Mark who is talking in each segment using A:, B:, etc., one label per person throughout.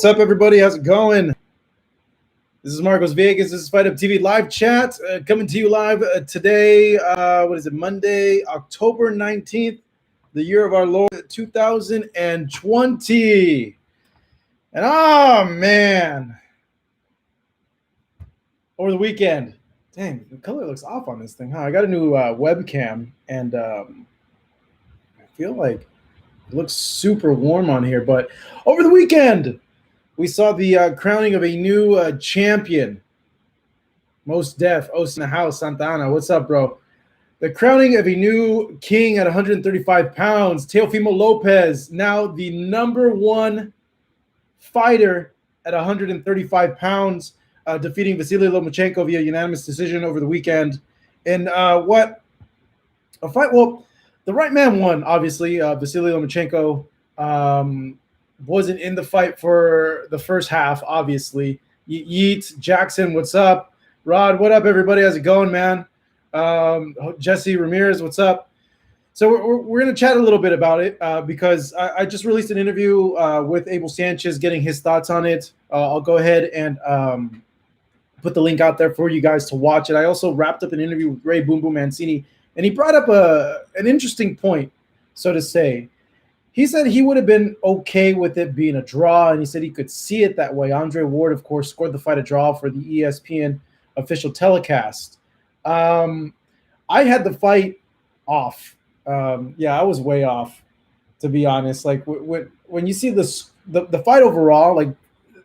A: What's up, everybody? How's it going? This is Marcos Vegas. This is Fight Up TV live chat coming to you live today. What is it? Monday, October 19th, the year of our Lord 2020. And oh man, over the weekend, dang, the color looks off on this thing, huh? I got a new webcam, and I feel like it looks super warm on here. But over the weekend, we saw the crowning of a new champion. Most Def, Os in the house, Santana. What's up, bro? The crowning of a new king at 135 pounds. Teofimo Lopez, now the #1 fighter at 135 pounds, defeating Vasyl Lomachenko via unanimous decision over the weekend. And what a fight! Well, the right man won, obviously. Vasyl Lomachenko wasn't in the fight for the first half, obviously. Yeet, Jackson, what's up? Rod, what up, everybody? How's it going, man? Jesse Ramirez, what's up? So we're going to chat a little bit about it because I just released an interview with Abel Sanchez, getting his thoughts on it. I'll go ahead and put the link out there for you guys to watch it. I also wrapped up an interview with Ray Boom Boom Mancini, and he brought up an interesting point, so to say. He said he would have been okay with it being a draw, and he said he could see it that way. Andre Ward, of course, scored the fight a draw for the ESPN official telecast. I had the fight off. Yeah, I was way off, to be honest. Like when you see the fight overall, like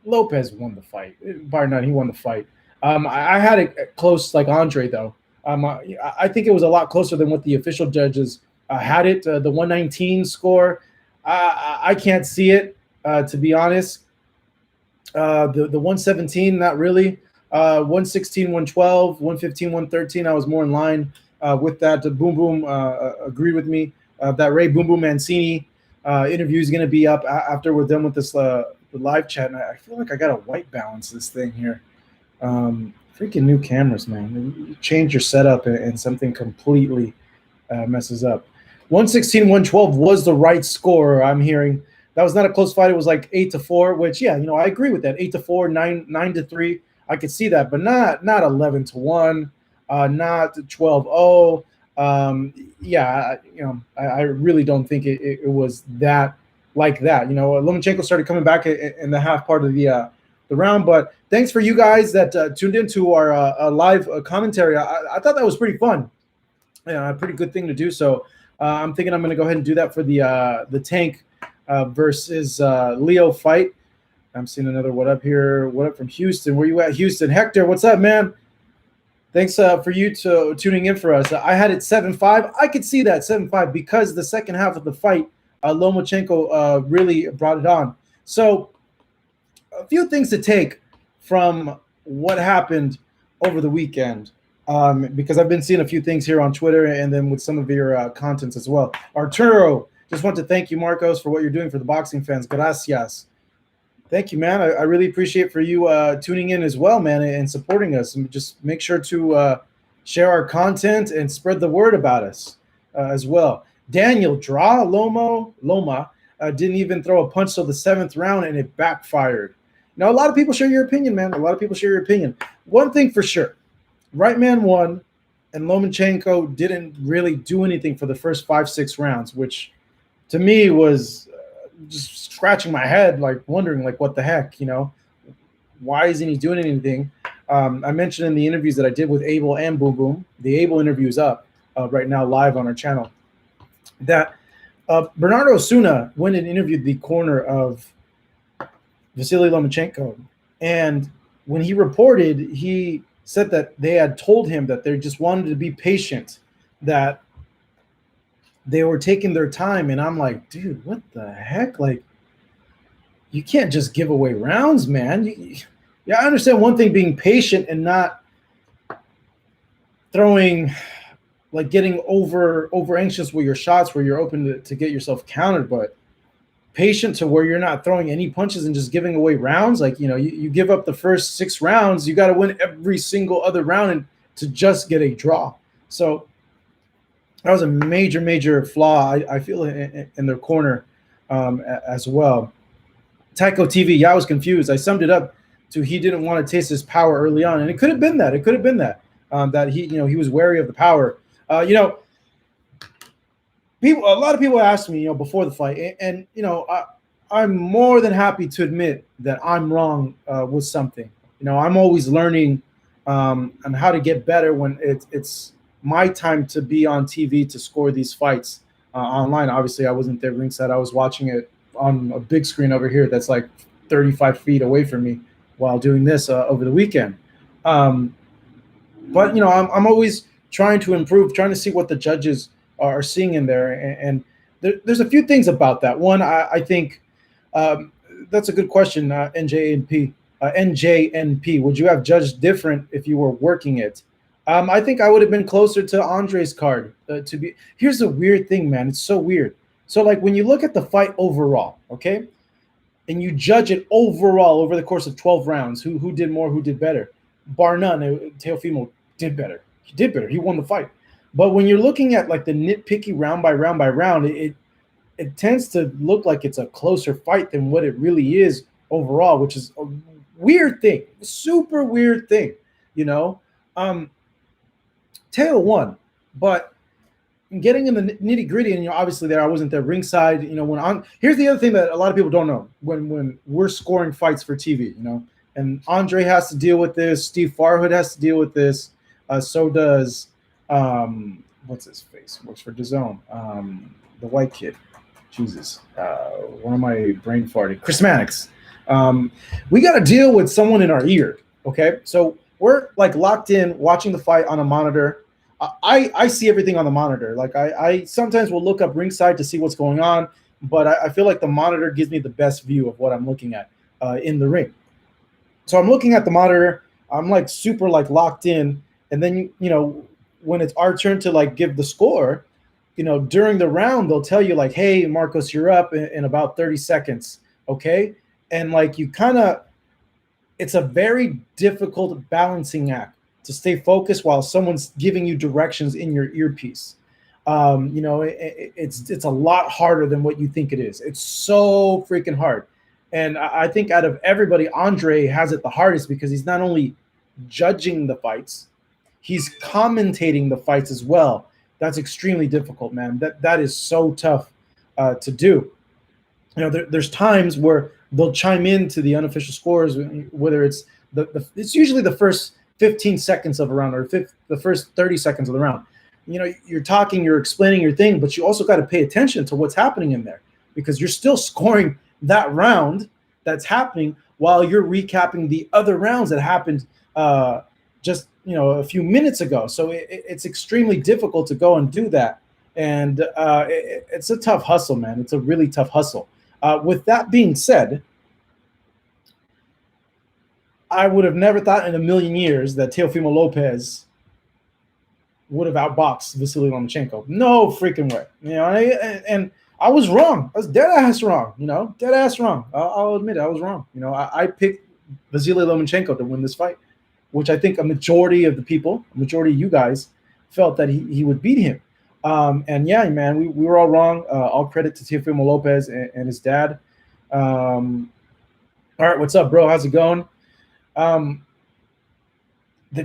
A: Lopez won the fight. Bar none, he won the fight. I had it close, like Andre, though. I think it was a lot closer than what the official judges had it. The 119 score. I can't see it, to be honest. The 117, not really. 116, 112, 115, 113, I was more in line with that. Boom Boom agreed with me. That Ray Boom Boom Mancini interview is going to be up after we're done with this the live chat. And I feel like I got to white balance this thing here. Freaking new cameras, man. You change your setup and something completely messes up. 116, 112 was the right score, I'm hearing. That was not a close fight. It was like 8-4, which, yeah, I agree with that. 8-4, 9-3. I could see that, but not 11-1, not 12-0. Yeah, I really don't think it was that like that. Lomachenko started coming back in the half part of the round, but thanks for you guys that tuned into our live commentary. I thought that was pretty fun. Yeah, a pretty good thing to do. So I'm thinking I'm going to go ahead and do that for the Tank versus Leo fight. I'm seeing another what up here. What up from Houston? Where you at, Houston? Hector, what's up, man? Thanks for you tuning in for us. I had it 7-5. I could see that 7-5 because the second half of the fight, Lomachenko really brought it on. So a few things to take from what happened over the weekend, because I've been seeing a few things here on Twitter and then with some of your contents as well. Arturo, just want to thank you, Marcos, for what you're doing for the boxing fans. Gracias. Thank you, man. I really appreciate for you tuning in as well, man, and supporting us. And just make sure to share our content and spread the word about us as well. Daniel, draw Loma didn't even throw a punch till the 7th round, and it backfired. Now, a lot of people share your opinion, man. A lot of people share your opinion. One thing for sure, right man won, and Lomachenko didn't really do anything for the first 5-6 rounds, which to me was just scratching my head, like wondering, like, what the heck, why isn't he doing anything? I mentioned in the interviews that I did with Abel and Boom Boom, the Abel interview is up right now live on our channel, that Bernardo Osuna went and interviewed the corner of Vasyl Lomachenko, and when he reported, he said that they had told him that they just wanted to be patient, that they were taking their time. And I'm like, dude, what the heck? Like, you can't just give away rounds, man. Yeah, I understand one thing being patient and not throwing, like getting over anxious with your shots where you're open to get yourself countered, but patient to where you're not throwing any punches and just giving away rounds. Like, you give up the first 6 rounds, you got to win every single other round and to just get a draw. So that was a major flaw, I feel, in their corner as well. Tycho TV. Yeah, I was confused. I summed it up to he didn't want to taste his power early on, and it could have been that. It could have been that that he was wary of the power. A lot of people asked me before the fight, and I'm more than happy to admit that I'm wrong with something. I'm always learning on how to get better when it's my time to be on TV to score these fights online. Obviously, I wasn't there ringside. I was watching it on a big screen over here that's like 35 feet away from me while doing this over the weekend. But I'm always trying to improve, trying to see what the judges are seeing in there, and there's a few things about that. One, I think that's a good question. NJNP, would you have judged different if you were working it? I think I would have been closer to Andre's card. Here's the weird thing, man. It's so weird. So like when you look at the fight overall, okay, and you judge it overall over the course of 12 rounds, who did more, who did better? Bar none, Teofimo did better. He did better. He won the fight. But when you're looking at like the nitpicky round by round, it tends to look like it's a closer fight than what it really is overall, which is a weird thing, super weird thing. Teo won, but getting in the nitty gritty, and obviously there I wasn't there ringside. Here's the other thing that a lot of people don't know when we're scoring fights for TV. And Andre has to deal with this. Steve Farhood has to deal with this. So does what's his face? Works for DAZN. The white kid. Jesus. Why am I brain farting? Chris Mannix. We got to deal with someone in our ear. Okay, so we're like locked in watching the fight on a monitor. I see everything on the monitor. Like I sometimes will look up ringside to see what's going on, but I feel like the monitor gives me the best view of what I'm looking at in the ring. So I'm looking at the monitor. I'm like super like locked in, and then when it's our turn to like give the score, during the round they'll tell you like, hey Marcos, you're up in about 30 seconds, okay? And like it's a very difficult balancing act to stay focused while someone's giving you directions in your earpiece. It's a lot harder than what you think it is. It's so freaking hard. And I think out of everybody, Andre has it the hardest because he's not only judging the fights, he's commentating the fights as well. That's extremely difficult, man. That is so tough to do. There's times where they'll chime into the unofficial scores, whether it's it's usually the first 15 seconds of a round or the first 30 seconds of the round. You're talking, you're explaining your thing, but you also got to pay attention to what's happening in there because you're still scoring that round that's happening while you're recapping the other rounds that happened just a few minutes ago. So it's extremely difficult to go and do that, and it's a tough hustle, man. It's a really tough hustle. With that being said, I would have never thought in a million years that Teofimo Lopez would have outboxed Vasyl Lomachenko. No freaking way. And I was wrong. I was dead ass wrong. Dead ass wrong. I'll admit it. I was wrong. I picked Vasyl Lomachenko to win this fight, which I think a majority of the people, a majority of you guys, felt that he would beat him. And yeah, man, we were all wrong. All credit to Teofimo Lopez and his dad. All right, what's up, bro? How's it going? The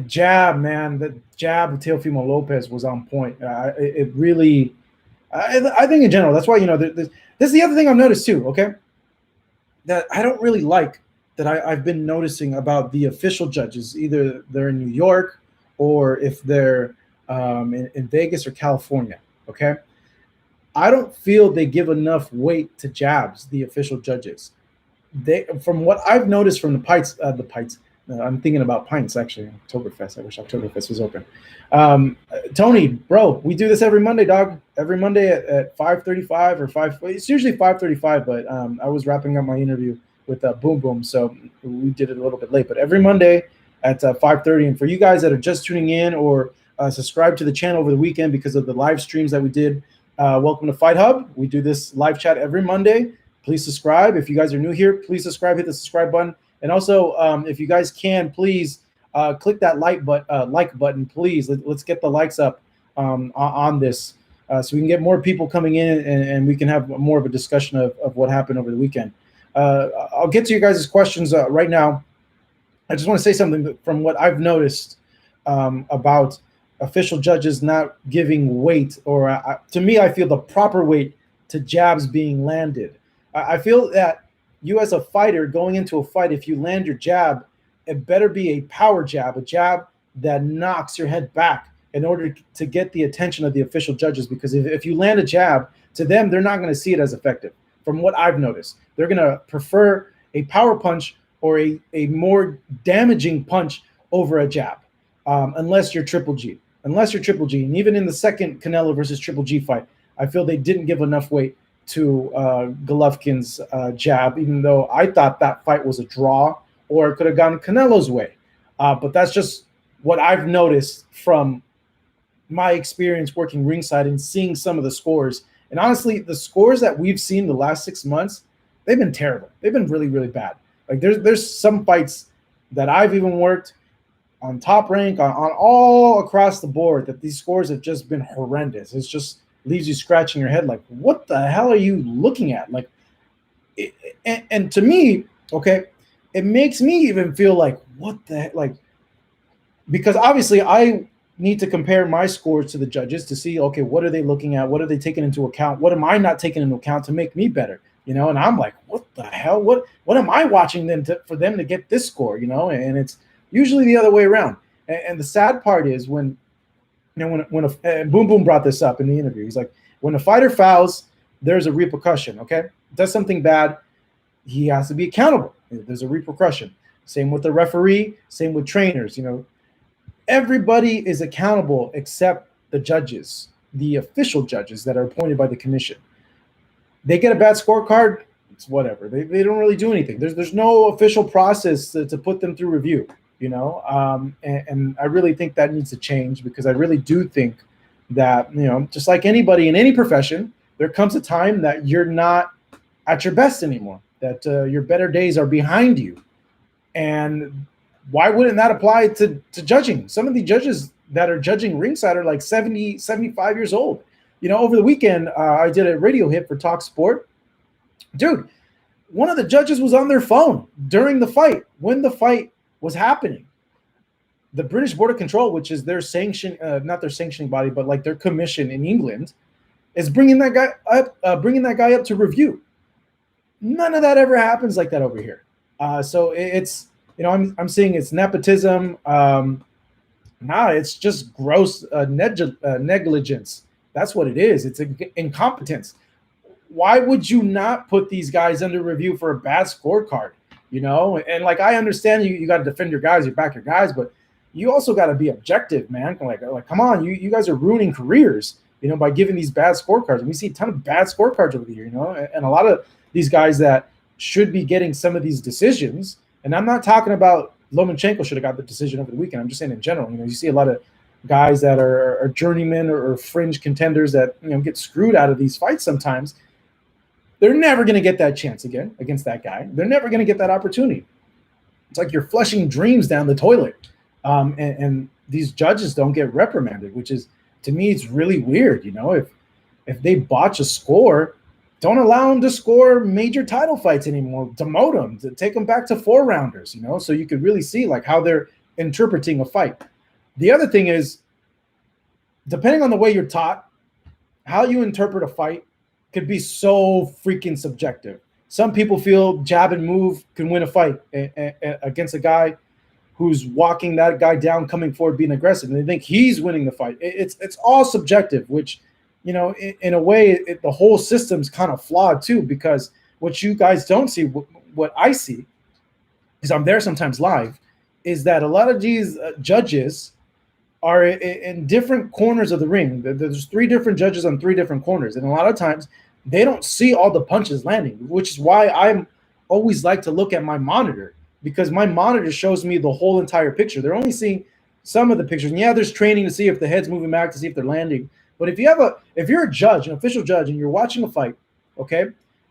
A: jab, man, the jab of Teofimo Lopez was on point. It really, I think in general, that's why, this is the other thing I've noticed too, okay? That I don't really like that I've been noticing about the official judges, either they're in New York or if they're in Vegas or California, okay? I don't feel they give enough weight to jabs, the official judges. From what I've noticed from the pints, I'm thinking about pints actually. Oktoberfest. I wish Oktoberfest was open. Tony, bro, we do this every Monday, dog. Every Monday at 5:35 or 5. It's usually 5:35, but I was wrapping up my interview with Boom Boom, so we did it a little bit late. But every Monday at 5:30. And for you guys that are just tuning in or subscribe to the channel over the weekend because of the live streams that we did, welcome to Fight Hub. We do this live chat every Monday. Please subscribe. If you guys are new here, please subscribe. Hit the subscribe button. And also, if you guys can, please click that like button, please. Let's get the likes up on this so we can get more people coming in and we can have more of a discussion of what happened over the weekend. I'll get to you guys' questions right now. I just want to say something from what I've noticed about official judges not giving weight, or to me, I feel the proper weight to jabs being landed. I feel that you, as a fighter going into a fight, if you land your jab, it better be a power jab, a jab that knocks your head back in order to get the attention of the official judges. Because if you land a jab, to them, they're not going to see it as effective. From what I've noticed, they're going to prefer a power punch or a more damaging punch over a jab, unless you're Triple G. Unless you're Triple G. And even in the second Canelo versus Triple G fight, I feel they didn't give enough weight to Golovkin's jab, even though I thought that fight was a draw or it could have gone Canelo's way. But that's just what I've noticed from my experience working ringside and seeing some of the scores. And honestly, the scores that we've seen the last 6 months, they've been terrible. They've been really, really bad. Like there's some fights that I've even worked on Top Rank, on all across the board, that these scores have just been horrendous. It's just leaves you scratching your head like, what the hell are you looking at? Like, and to me, okay, it makes me even feel like, what the heck? Like, because obviously I need to compare my scores to the judges to see, okay, what are they looking at? What are they taking into account? What am I not taking into account to make me better? You know, and I'm like, what the hell? What am I watching them for them to get this score? You know, and it's usually the other way around. And the sad part is when, you know, when Boom Boom brought this up in the interview. He's like, when a fighter fouls, there's a repercussion. Okay, does something bad, he has to be accountable. There's a repercussion. Same with the referee. Same with trainers. You know, everybody is accountable except the judges, the official judges that are appointed by the commission. They get a bad scorecard, it's whatever. They don't really do anything. There's no official process to put them through review, you know. And I really think that needs to change, because I really do think that, you know, just like anybody in any profession, there comes a time that you're not at your best anymore, that your better days are behind you. And why wouldn't that apply to judging? Some of the judges that are judging ringside are like 70, 75 years old. You know, over the weekend, I did a radio hit for Talk Sport. Dude, one of the judges was on their phone during the fight, when the fight was happening. The British Board of Control, which is their sanction, not their sanctioning body, but like their commission in England, is bringing that guy up to review. None of that ever happens like that over here. So it's, you know, I'm seeing it's nepotism. It's just gross negligence. That's what it is. It's incompetence. Why would you not put these guys under review for a bad scorecard? You know, and like, I understand you got to defend your guys, you back your guys, but you also got to be objective, man. Like, come on, you guys are ruining careers, you know, by giving these bad scorecards. And we see a ton of bad scorecards over here, you know, and a lot of these guys that should be getting some of these decisions. And I'm not talking about Lomachenko should have got the decision over the weekend. I'm just saying in general, you know, you see a lot of guys that are journeymen or fringe contenders that, you know, get screwed out of these fights sometimes. They're never going to get that chance again against that guy. They're never going to get that opportunity. It's like you're flushing dreams down the toilet. And these judges don't get reprimanded, which is, to me, it's really weird. You know, if they botch a score, don't allow them to score major title fights anymore. Demote them, to take them back to 4-rounders, you know, so you could really see like how they're interpreting a fight. The other thing is, depending on the way you're taught, how you interpret a fight could be so freaking subjective. Some people feel jab and move can win a fight against a guy who's walking that guy down, coming forward, being aggressive, and they think he's winning the fight. It's all subjective, which, you know, in a way, the whole system's kind of flawed too, because what you guys don't see, what I see, because I'm there sometimes live, is that a lot of these judges are in different corners of the ring. There's 3 different judges on 3 different corners, and a lot of times they don't see all the punches landing, which is why I'm always like to look at my monitor, because my monitor shows me the whole entire picture. They're only seeing some of the pictures. And yeah, there's training to see if the head's moving back, to see if they're landing. But if you're a judge, an official judge, and you're watching a fight, okay,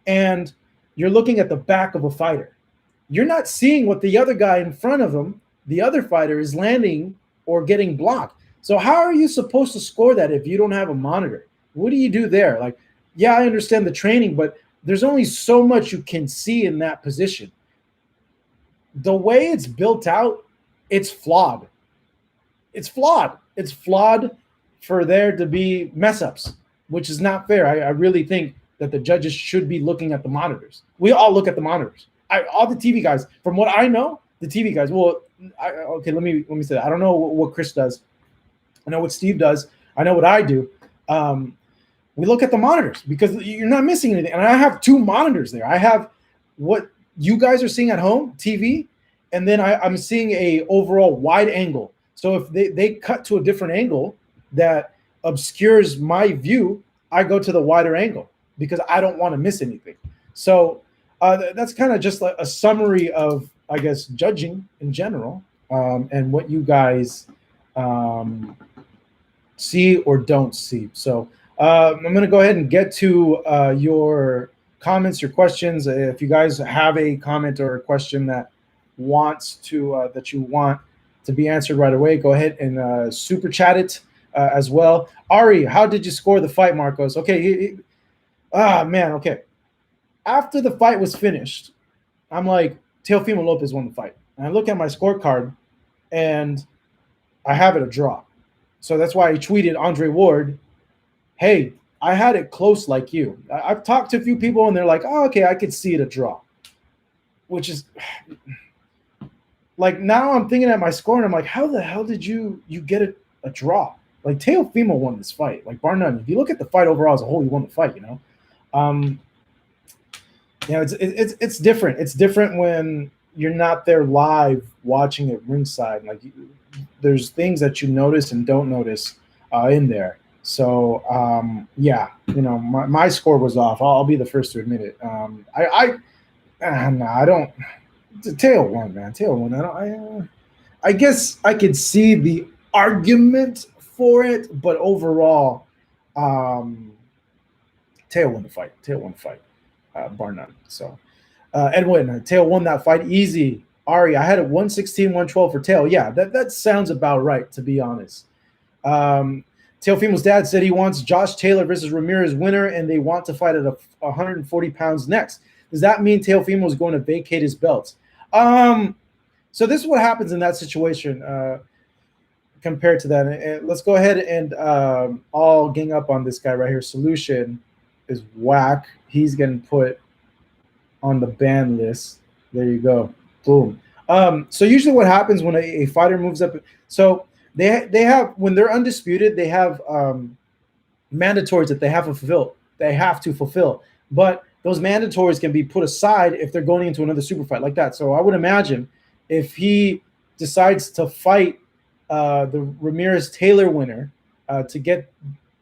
A: and you're looking at the back of a fighter, you're not seeing what the other guy in front of him, the other fighter, is landing or getting blocked. So how are you supposed to score that if you don't have a monitor? What do you do there? Like, yeah, I understand the training, but there's only so much you can see in that position. The way it's built out, it's flawed. It's flawed. It's flawed for there to be mess ups, which is not fair. I really think that the judges should be looking at the monitors. We all look at the monitors. All the TV guys, from what I know, the TV guys. Well, okay, let me say that. I don't know what Chris does. I know what Steve does. I know what I do. We look at the monitors because you're not missing anything. And I have two monitors there. I have what you guys are seeing at home, TV, and then I'm seeing a overall wide angle. So if they cut to a different angle that obscures my view, I go to the wider angle because I don't want to miss anything. So that's kind of just like a summary of, I guess, judging in general, and what you guys see or don't see. So I'm going to go ahead and get to your comments, your questions. If you guys have a comment or a question that that you want to be answered right away, go ahead and super chat it as well. Ari, how did you score the fight, Marcos? Okay, man, okay. After the fight was finished, I'm like, Teofimo Lopez won the fight. And I look at my scorecard, and I have it a draw. So that's why I tweeted Andre Ward, hey, I had it close like you. I've talked to a few people, and they're like, oh, okay, I could see it a draw. Which is, like, now I'm thinking at my score, and I'm like, how the hell did you get a draw? Like, Teofimo won this fight. Like, bar none. If you look at the fight overall as a whole, he won the fight, you know? It's different. It's different when you're not there live watching it ringside. Like, there's things that you notice and don't notice in there. So yeah, you know, my score was off. I'll be the first to admit it. I don't. Tail won, man. Tail won. I guess I could see the argument for it, but overall, Tail won the fight. Tail won the fight, bar none. So, Edwin, Tail won that fight easy. Ari, I had it 116, 112 for Tail. Yeah, that sounds about right, to be honest. Teofimo's dad said he wants Josh Taylor versus Ramirez winner, and they want to fight at 140 pounds next. Does that mean Teofimo is going to vacate his belts? So this is what happens in that situation compared to that. And let's go ahead and all gang up on this guy right here. Solution is whack. He's getting put on the ban list. There you go. Boom. So usually what happens when a fighter moves up, so they have, when they're undisputed, they have mandatories that they have to fulfill. They have to fulfill. But those mandatories can be put aside if they're going into another super fight like that. So I would imagine if he decides to fight the Ramirez-Taylor winner to get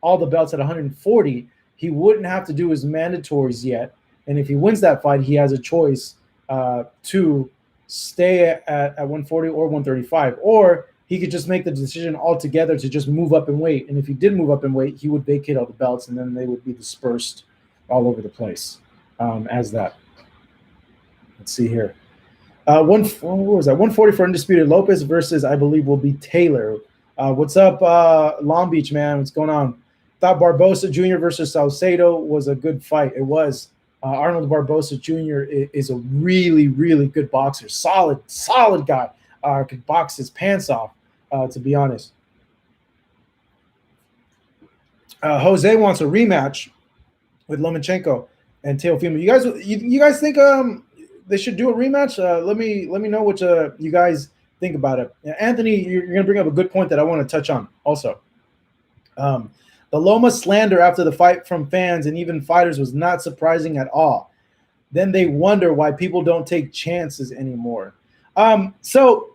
A: all the belts at 140, he wouldn't have to do his mandatories yet. And if he wins that fight, he has a choice to stay at 140 or 135. Or he could just make the decision altogether to just move up in weight. And if he did move up in weight, he would vacate all the belts, and then they would be dispersed all over the place as that. Let's see here. What was that? 140 for Undisputed Lopez versus, I believe, will be Taylor. What's up, Long Beach, man? What's going on? Thought Barbosa Jr. versus Salcedo was a good fight. It was. Arnold Barbosa Jr. is a really, really good boxer. Solid guy. Could box his pants off, to be honest. Jose wants a rematch with Lomachenko and Teofimo. You guys think they should do a rematch? Let me know what you guys think about it. Anthony, you're going to bring up a good point that I want to touch on also. The Loma slander after the fight from fans and even fighters was not surprising at all. Then they wonder why people don't take chances anymore. So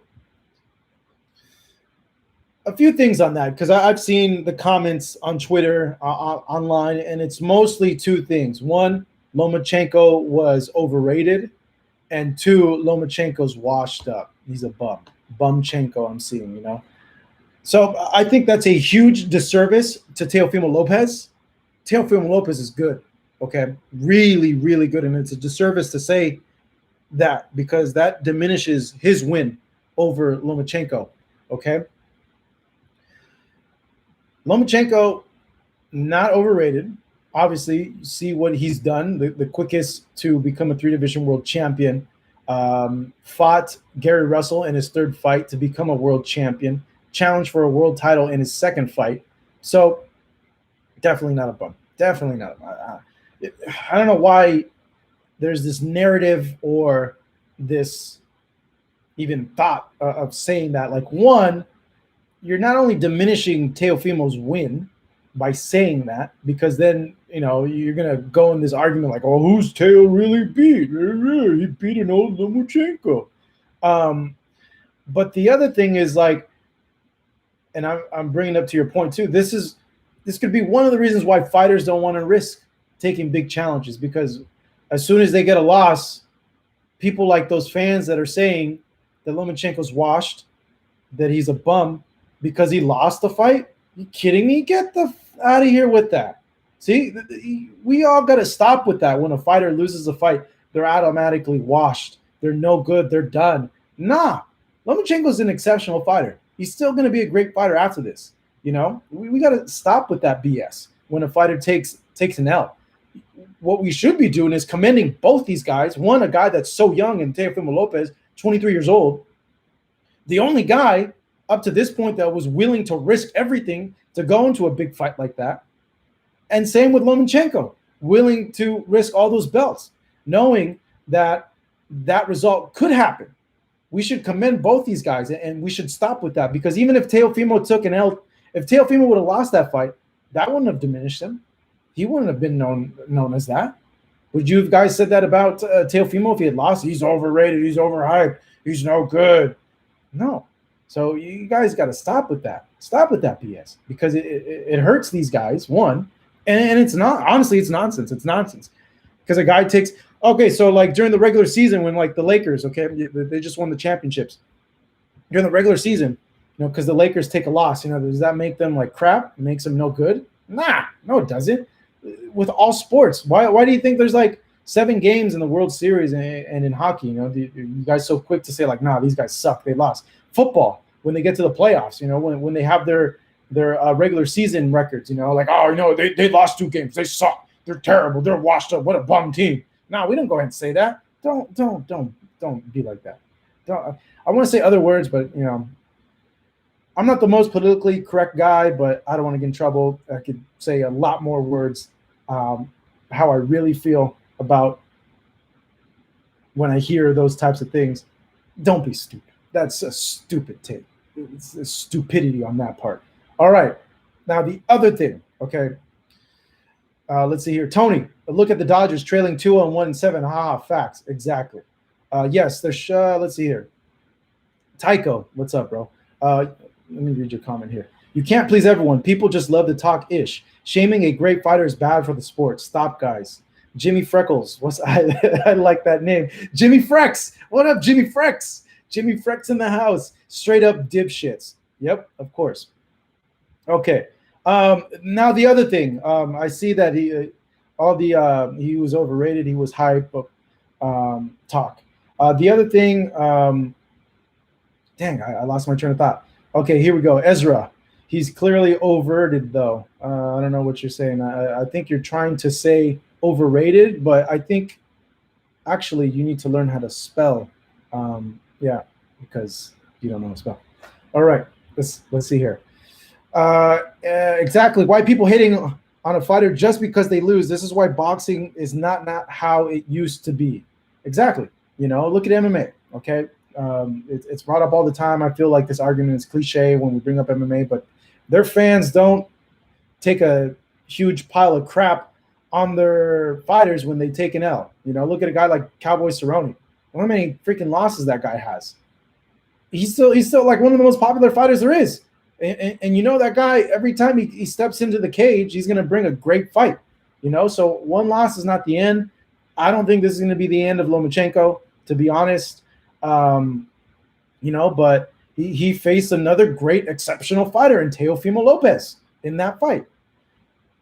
A: a few things on that, because I've seen the comments on Twitter, online, and it's mostly two things. One, Lomachenko was overrated, and two, Lomachenko's washed up. He's a bumchenko. I'm seeing, you know. So I think that's a huge disservice to Teofimo Lopez. Teofimo Lopez is good, okay? Really, really good, and it's a disservice to say that because that diminishes his win over Lomachenko, okay? Lomachenko, not overrated, obviously, you see what he's done, the quickest to become a 3-division world champion. Fought Gary Russell in his 3rd fight to become a world champion, challenged for a world title in his 2nd fight. So definitely not a bum. Definitely not a bum. I don't know why there's this narrative or this even thought of saying that. Like, one, you're not only diminishing Teofimo's win by saying that, because then, you're going to go in this argument like, oh, who's Teo really beat? He beat an old Lomachenko. But the other thing is, like, and I'm bringing up to your point too, this could be one of the reasons why fighters don't want to risk taking big challenges, because as soon as they get a loss, people like those fans that are saying that Lomachenko's washed, that he's a bum because he lost the fight. You kidding me? Get the out of here with that. See, we all got to stop with that. When a fighter loses a fight, they're automatically washed. They're no good. They're done. Nah, Lomachenko's an exceptional fighter. He's still going to be a great fighter after this. We got to stop with that BS when a fighter takes an L. What we should be doing is commending both these guys. One, a guy that's so young, and Teofimo Lopez, 23 years old, the only guy up to this point that was willing to risk everything to go into a big fight like that. And same with Lomachenko, willing to risk all those belts, knowing that result could happen. We should commend both these guys, and we should stop with that, because even if Teofimo took an L, if Teofimo would have lost that fight, that wouldn't have diminished him. He wouldn't have been known as that. Would you guys said that about Teofimo if he had lost? He's overrated. He's overhyped. He's no good. No. So you guys got to stop with that. Stop with that BS, because it hurts these guys, one, and it's not, honestly, it's nonsense. It's nonsense, because a guy takes, okay, so like during the regular season when like the Lakers, okay, they just won the championships. During the regular season, because the Lakers take a loss, does that make them like crap? It makes them no good? Nah, no, it doesn't. With all sports, why do you think there's like 7 games in the World Series and in hockey? You guys so quick to say like, nah, these guys suck, they lost. Football, when they get to the playoffs, when they have their regular season records, like, oh, they lost 2 games, they suck, they're terrible, they're washed up, what a bum team. No, we don't go ahead and say that. Don't be like that. I want to say other words, but I'm not the most politically correct guy, but I don't want to get in trouble. I could say a lot more words, how I really feel about when I hear those types of things. Don't be stupid. That's a stupid take. It's a stupidity on that part. All right. Now, the other thing, okay. Let's see here. Tony, look at the Dodgers trailing 2-1-7. Facts. Exactly. Yes, there's, let's see here. Tycho, what's up, bro? Let me read your comment here. You can't please everyone. People just love to talk ish. Shaming a great fighter is bad for the sport. Stop, guys. Jimmy Freckles. I like that name. Jimmy Frex. What up, Jimmy Frex? Jimmy Frex in the house. Straight up dipshits. Yep, of course. Okay. Now the other thing. I see that he was overrated. He was hype. Talk. The other thing. Dang, I lost my train of thought. Okay, here we go. Ezra. He's clearly overrated, though. I don't know what you're saying. I think you're trying to say overrated, but I think actually you need to learn how to spell. Yeah, because you don't know how to spell. All right, let's see here. Exactly. Why people hitting on a fighter just because they lose. This is why boxing is not how it used to be. Exactly. Look at MMA. Okay. It's brought up all the time. I feel like this argument is cliche when we bring up MMA, but their fans don't take a huge pile of crap on their fighters when they take an L. Look at a guy like Cowboy Cerrone. How many freaking losses that guy has? He's still like one of the most popular fighters there is. And that guy, every time he steps into the cage, he's going to bring a great fight. So one loss is not the end. I don't think this is going to be the end of Lomachenko, to be honest. But he faced another great, exceptional fighter in Teofimo Lopez in that fight.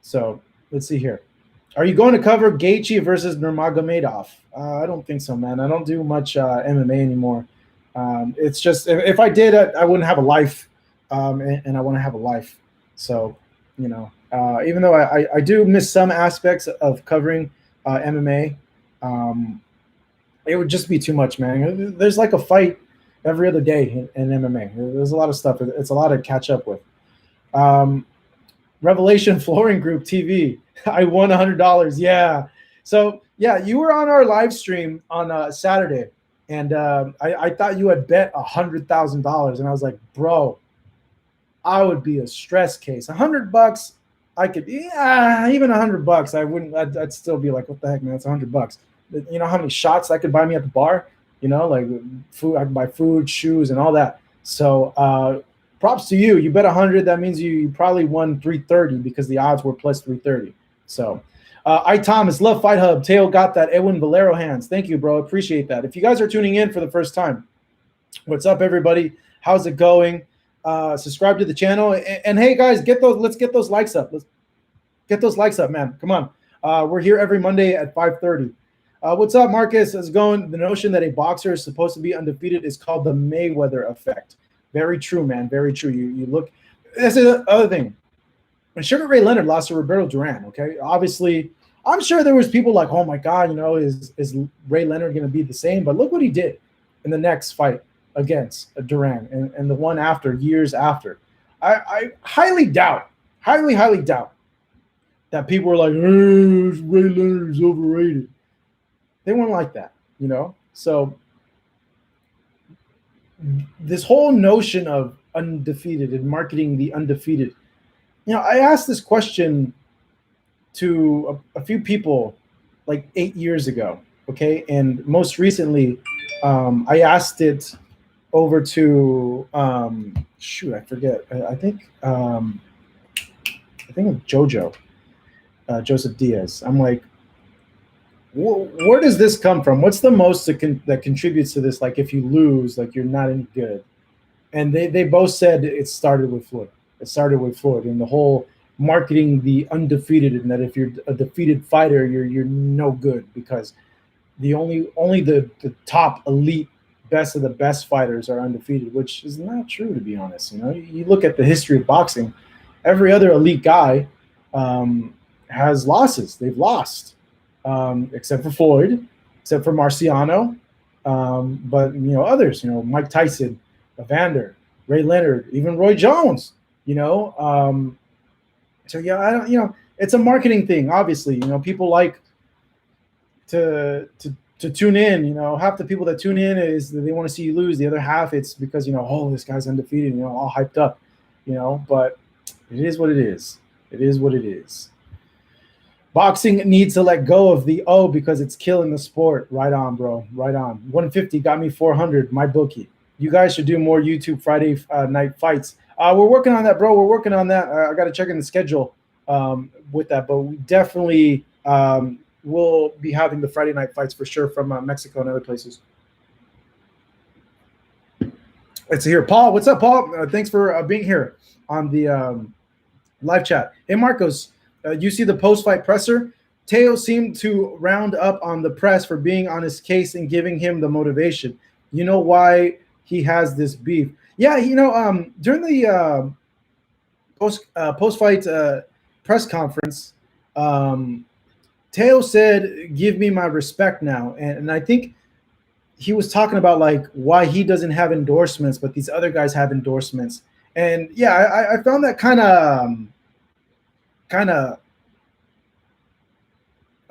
A: So let's see here. Are you going to cover Gaethje versus Nurmagomedov? I don't think so, man. I don't do much MMA anymore. It's just if I did, I wouldn't have a life, and I want to have a life. So, Even though I do miss some aspects of covering MMA, it would just be too much, man. There's like a fight every other day in MMA. There's a lot of stuff. It's a lot to catch up with. Revelation Flooring Group TV. I won $100. Yeah. So yeah, you were on our live stream on Saturday, and I thought you had bet $100,000, and I was like, bro, I would be a stress case. $100, I could, yeah, even $100, I wouldn't. I'd still be like, what the heck, man? It's $100. You know how many shots that could buy me at the bar? You know, like food. I could buy food, shoes, and all that. So props to you. You bet 100. That means you probably won 330 because the odds were plus 330. So. I Thomas, love Fight Hub. Teo got that. Edwin Valero hands. Thank you, bro. Appreciate that. If you guys are tuning in for the first time, what's up, everybody? How's it going? Subscribe to the channel. And hey, guys, let's get those likes up. Let's get those likes up, man. Come on. We're here every Monday at 5:30. What's up, Marcus? How's it going? The notion that a boxer is supposed to be undefeated is called the Mayweather effect. Very true, man. Very true. You look. That's the other thing. When Sugar Ray Leonard lost to Roberto Duran, okay, obviously, I'm sure there was people like, oh my God, you know, is Ray Leonard going to be the same? But look what he did in the next fight against Duran and the one after, years after. I highly doubt that people were like, Ray Leonard is overrated. They weren't like that, you know? So this whole notion of undefeated and marketing the undefeated, you know, I asked this question to a few people like 8 years ago, okay? And most recently, I asked it over to, shoot, I forget. I think of Jojo, Joseph Diaz. I'm like, where does this come from? What's the most that contributes to this? Like if you lose, like you're not any good. And they both said it started with Floyd. It started with Floyd and the whole marketing the undefeated, and that if you're a defeated fighter, you're no good because the only the top elite best of the best fighters are undefeated, which is not true, to be honest. You know, you look at the history of boxing, every other elite guy has losses. They've lost, except for Floyd, except for Marciano, but you know others. You know, Mike Tyson, Evander, Ray Leonard, even Roy Jones. You know, so yeah, I don't. You know, it's a marketing thing. Obviously, you know, people like to tune in. You know, half the people that tune in is that they want to see you lose. The other half, it's because you know, oh, this guy's undefeated. You know, all hyped up. You know, but it is what it is. It is what it is. Boxing needs to let go of the because it's killing the sport. Right on, bro. Right on. 150 got me 400. My bookie. You guys should do more YouTube Friday night fights. We're working on that, bro. We're working on that. I got to check in the schedule with that, but we definitely will be having the Friday night fights for sure from Mexico and other places. Let's hear Paul. What's up, Paul? Thanks for being here on the live chat. Hey, Marcos, you see the post-fight presser? Teo seemed to round up on the press for being on his case and giving him the motivation. You know why he has this beef? Yeah, you know, during the post-fight press conference, Teo said, "Give me my respect now," and I think he was talking about like why he doesn't have endorsements, but these other guys have endorsements. And yeah, I found that kind of.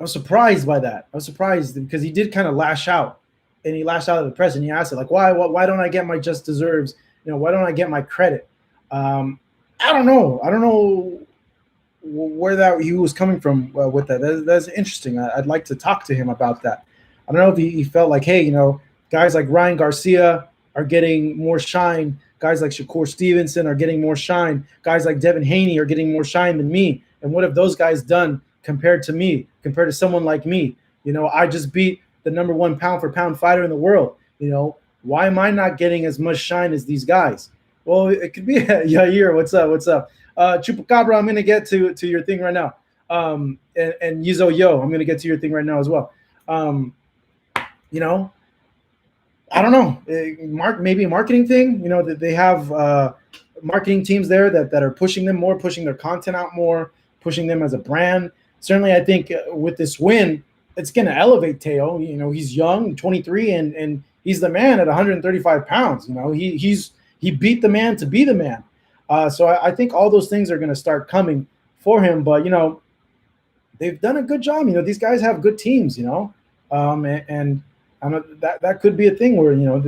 A: I was surprised by that. I was surprised because he did kind of lash out, and he lashed out at the press, and he asked it like, why don't I get my just deserves? You know, why don't I get my credit? I don't know. I don't know where that he was coming from with that. That's interesting. I'd like to talk to him about that. I don't know if he felt like, hey, you know, guys like Ryan Garcia are getting more shine. Guys like Shakur Stevenson are getting more shine. Guys like Devin Haney are getting more shine than me. And what have those guys done compared to me, compared to someone like me? You know, I just beat the #1 pound for pound fighter in the world. You know, why am I not getting as much shine as these guys? Well, it could be Yair. What's up? What's up? Chupacabra, I'm going to get to your thing right now. And Yizo Yo, I'm going to get to your thing right now as well. You know, I don't know. Maybe a marketing thing, you know, that they have marketing teams there that are pushing them more, pushing their content out more. pushing them as a brand. Certainly, I think with this win, it's going to elevate Teo. You know, he's young, 23, and he's the man at 135 pounds. You know, he beat the man to be the man. So I think all those things are going to start coming for him. But, you know, they've done a good job. You know, these guys have good teams, you know, and that could be a thing where, you know,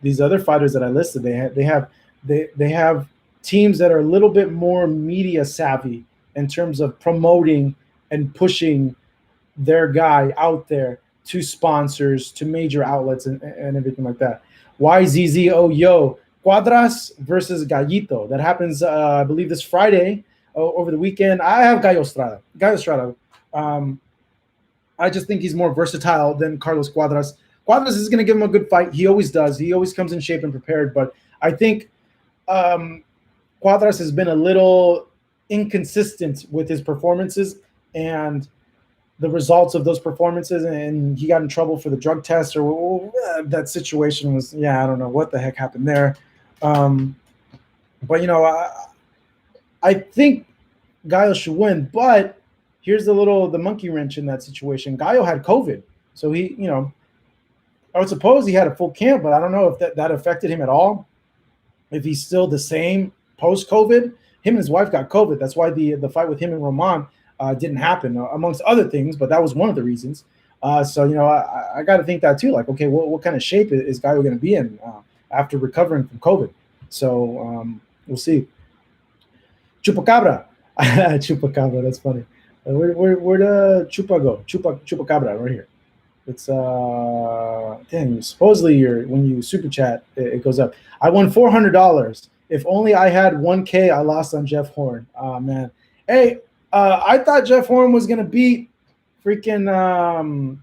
A: these other fighters that I listed, they have teams that are a little bit more media savvy in terms of promoting and pushing their guy out there to sponsors, to major outlets, and everything like that. YZZO Cuadras versus Gallito. That happens, I believe, this Friday over the weekend. I have Gallo Estrada. I just think he's more versatile than Carlos Cuadras. Cuadras is going to give him a good fight. He always does. He always comes in shape and prepared. But I think Cuadras has been a little inconsistent with his performances and the results of those performances, and he got in trouble for the drug test, or that situation was, I don't know what the heck happened there. But, you know, I think Gallo should win, but here's the monkey wrench in that situation. Gallo had COVID, so he, you know, I would suppose he had a full camp, but I don't know if that affected him at all. If he's still the same post-COVID. Him and his wife got COVID. That's why the fight with him and Roman didn't happen, amongst other things, but that was one of the reasons. So, you know, I got to think that too. Like, okay, what kind of shape is Gallo going to be in after recovering from COVID? So we'll see. Chupacabra. Chupacabra, that's funny. Where'd Chupa go? Chupacabra, right here. It's supposedly when you super chat, it goes up. I won $400. If only I had 1K, I lost on Jeff Horn. Oh man. Hey, I thought Jeff Horn was gonna beat freaking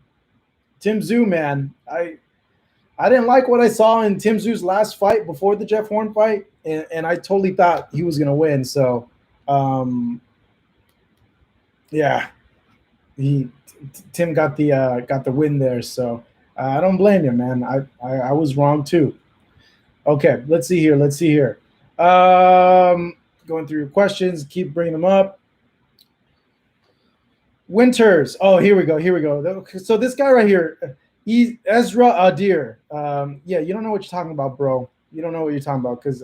A: Tim Tszyu, man. I didn't like what I saw in Tim Tszyu's last fight before the Jeff Horn fight, and I totally thought he was gonna win. So Tim got the win there, so I don't blame you, man. I was wrong too. Okay, let's see here. Going through your questions, keep bringing them up. Winters. Oh, here we go. So this guy right here, he's Ezra Adir. You don't know what you're talking about, bro. You don't know what you're talking about, because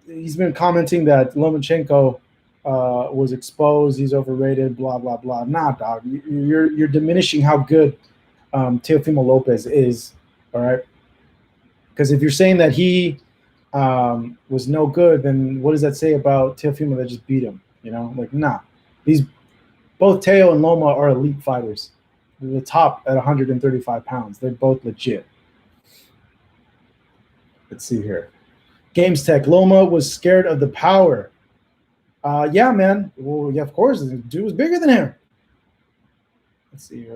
A: he's been commenting that Lomachenko was exposed, he's overrated, blah blah blah. Nah, dog, you're diminishing how good Teofimo Lopez is. All right, because if you're saying that he was no good, then what does that say about Teofimo that just beat him? You know, like, nah, both Teo and Loma are elite fighters. They're the top at 135 pounds. They're both legit. Let's see here. Games Tech. Loma was scared of the power. Yeah, man. Well, yeah, of course. The dude was bigger than him. Let's see.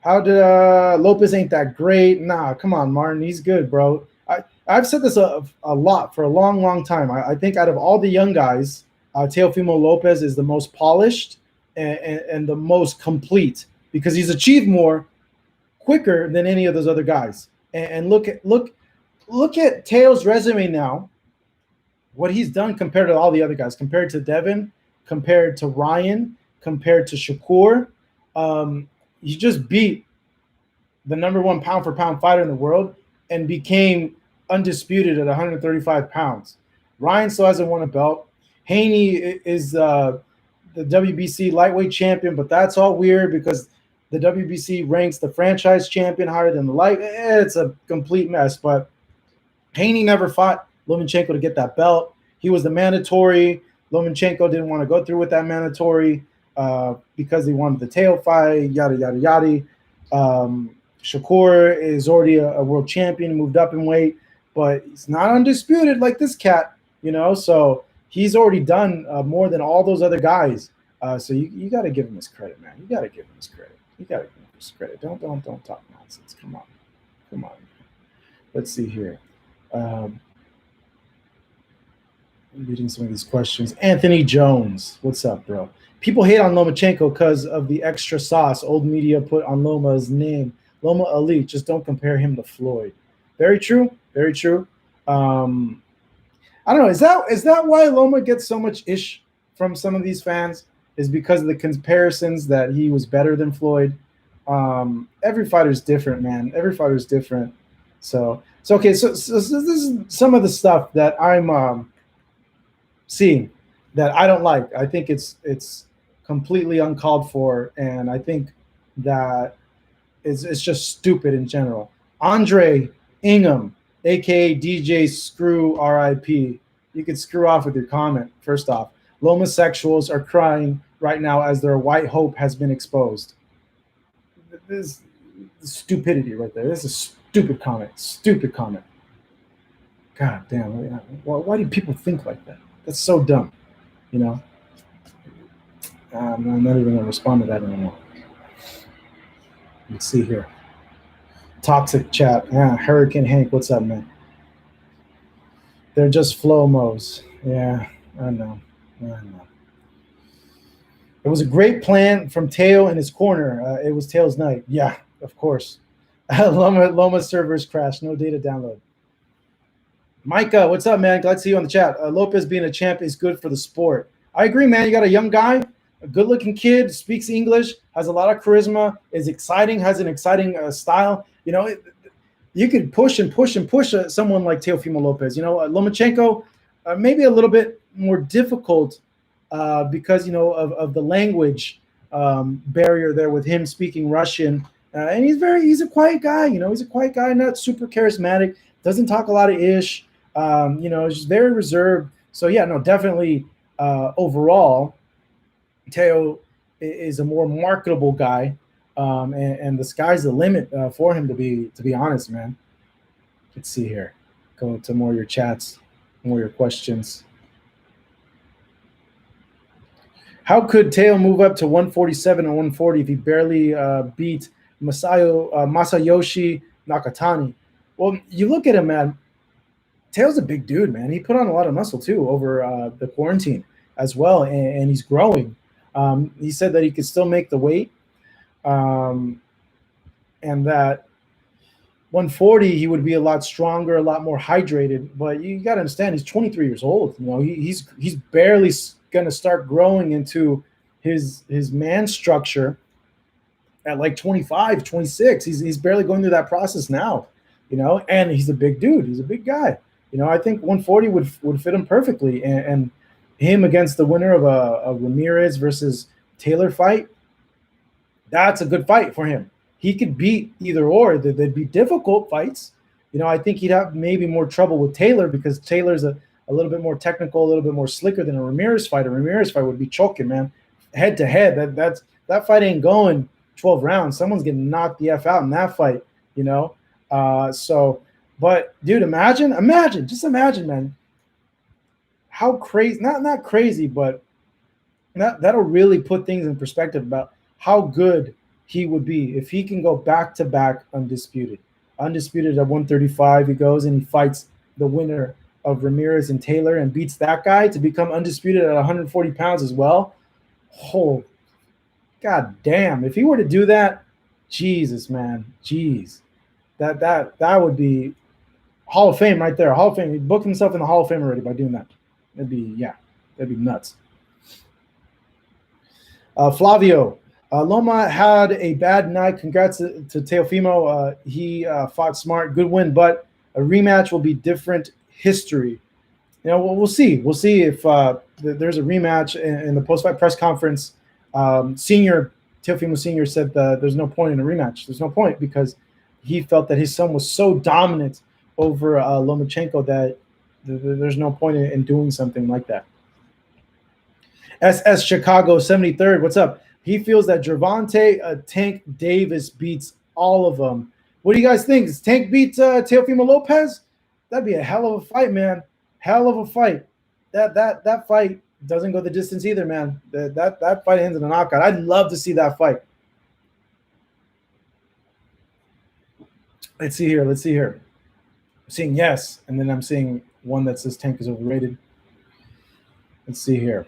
A: How did Lopez ain't that great? Nah, come on, Martin. He's good, bro. I've said this a lot for a long, long time. I think out of all the young guys, Teofimo Lopez is the most polished and the most complete, because he's achieved more quicker than any of those other guys. And look at Teo's resume now. What he's done compared to all the other guys, compared to Devin, compared to Ryan, compared to Shakur. He just beat the #1 pound-for-pound fighter in the world and became undisputed at 135 pounds. Ryan still hasn't won a belt. Haney is the WBC lightweight champion, but that's all weird because the WBC ranks the franchise champion higher than the light. It's a complete mess, but Haney never fought Lomachenko to get that belt. He was the mandatory. Lomachenko didn't want to go through with that mandatory because he wanted the Teo fight, yada, yada, yada. Shakur is already a world champion, moved up in weight, but he's not undisputed like this cat, you know? So he's already done more than all those other guys. So you got to give him his credit, man. You got to give him his credit. Don't talk nonsense. Come on. Let's see here. Reading some of these questions. Anthony Jones, what's up, bro? People hate on Lomachenko because of the extra sauce old media put on Loma's name. Loma elite, just don't compare him to Floyd. Very true. I don't know. Is that why Loma gets so much ish from some of these fans is because of the comparisons that he was better than Floyd. Every fighter's different, man. Every fighter's different. So okay. So this is some of the stuff that I'm seeing that I don't like. I think it's completely uncalled for, and I think that it's just stupid in general. Andre Ingham, aka DJ Screw RIP. You could screw off with your comment. First off, homosexuals are crying right now as their white hope has been exposed. This is stupidity right there. This is a stupid comment. Stupid comment. God damn. Why do people think like that? That's so dumb. You know? I'm not even going to respond to that anymore. Let's see here. Toxic chat. Yeah, Hurricane Hank, what's up, man? They're just flow-mos. Yeah, I know. It was a great plan from Teo in his corner. It was Teo's night. Yeah, of course. Loma servers crashed. No data download. Micah, what's up, man? Glad to see you on the chat. Lopez being a champ is good for the sport. I agree, man. You got a young guy, a good-looking kid, speaks English, has a lot of charisma, is exciting, has an exciting style. You know, you could push someone like Teofimo Lopez. You know, Lomachenko, maybe a little bit more difficult because, you know, of the language barrier there with him speaking Russian. And he's a quiet guy. You know, he's a quiet guy, not super charismatic, doesn't talk a lot of ish. You know, just very reserved. So, yeah, no, definitely overall, Teo is a more marketable guy. And the sky's the limit for him, to be honest, man. Let's see here. Go to more of your chats, more of your questions. How could Teo move up to 147 and 140 if he barely beat Masayoshi Nakatani? Well, you look at him, man. Teo's a big dude, man. He put on a lot of muscle, too, over the quarantine as well, and he's growing. He said that he could still make the weight. And that 140 he would be a lot stronger, a lot more hydrated. But you got to understand, he's 23 years old. You know, he's barely going to start growing into his man structure at like 25, 26. He's barely going through that process now. You know, and he's a big dude. He's a big guy. You know, I think 140 would fit him perfectly, and him against the winner of a Ramirez versus Taylor fight. That's a good fight for him. He could beat either or. They'd be difficult fights. You know, I think he'd have maybe more trouble with Taylor because Taylor's a little bit more technical, a little bit more slicker than a Ramirez fight. A Ramirez fight would be choking, man. Head to head. That fight ain't going 12 rounds. Someone's getting knocked the F out in that fight, you know? But dude, imagine, man, how crazy, not crazy, but that'll really put things in perspective about how good he would be if he can go back-to-back undisputed at 135. He goes and he fights the winner of Ramirez and Taylor and beats that guy to become undisputed at 140 pounds as well. Oh, god damn. If he were to do that, Jesus, man, jeez. That would be Hall of Fame right there. Hall of Fame. He booked himself in the Hall of Fame already by doing that. That'd be nuts. Flavio, Loma had a bad night. Congrats to Teofimo. He fought smart, good win, but a rematch will be different history. You know, we'll see. We'll see if there's a rematch in the post-fight press conference. Teofimo Sr. said there's no point in a rematch. There's no point because he felt that his son was so dominant over Lomachenko that there's no point in doing something like that. SS Chicago 73rd, what's up? He feels that Gervonta Tank Davis beats all of them. What do you guys think? Does Tank beat Teofimo Lopez? That'd be a hell of a fight, man. Hell of a fight. That fight doesn't go the distance either, man. That fight ends in a knockout. I'd love to see that fight. Let's see here. I'm seeing yes, and then I'm seeing one that says Tank is overrated. Let's see here.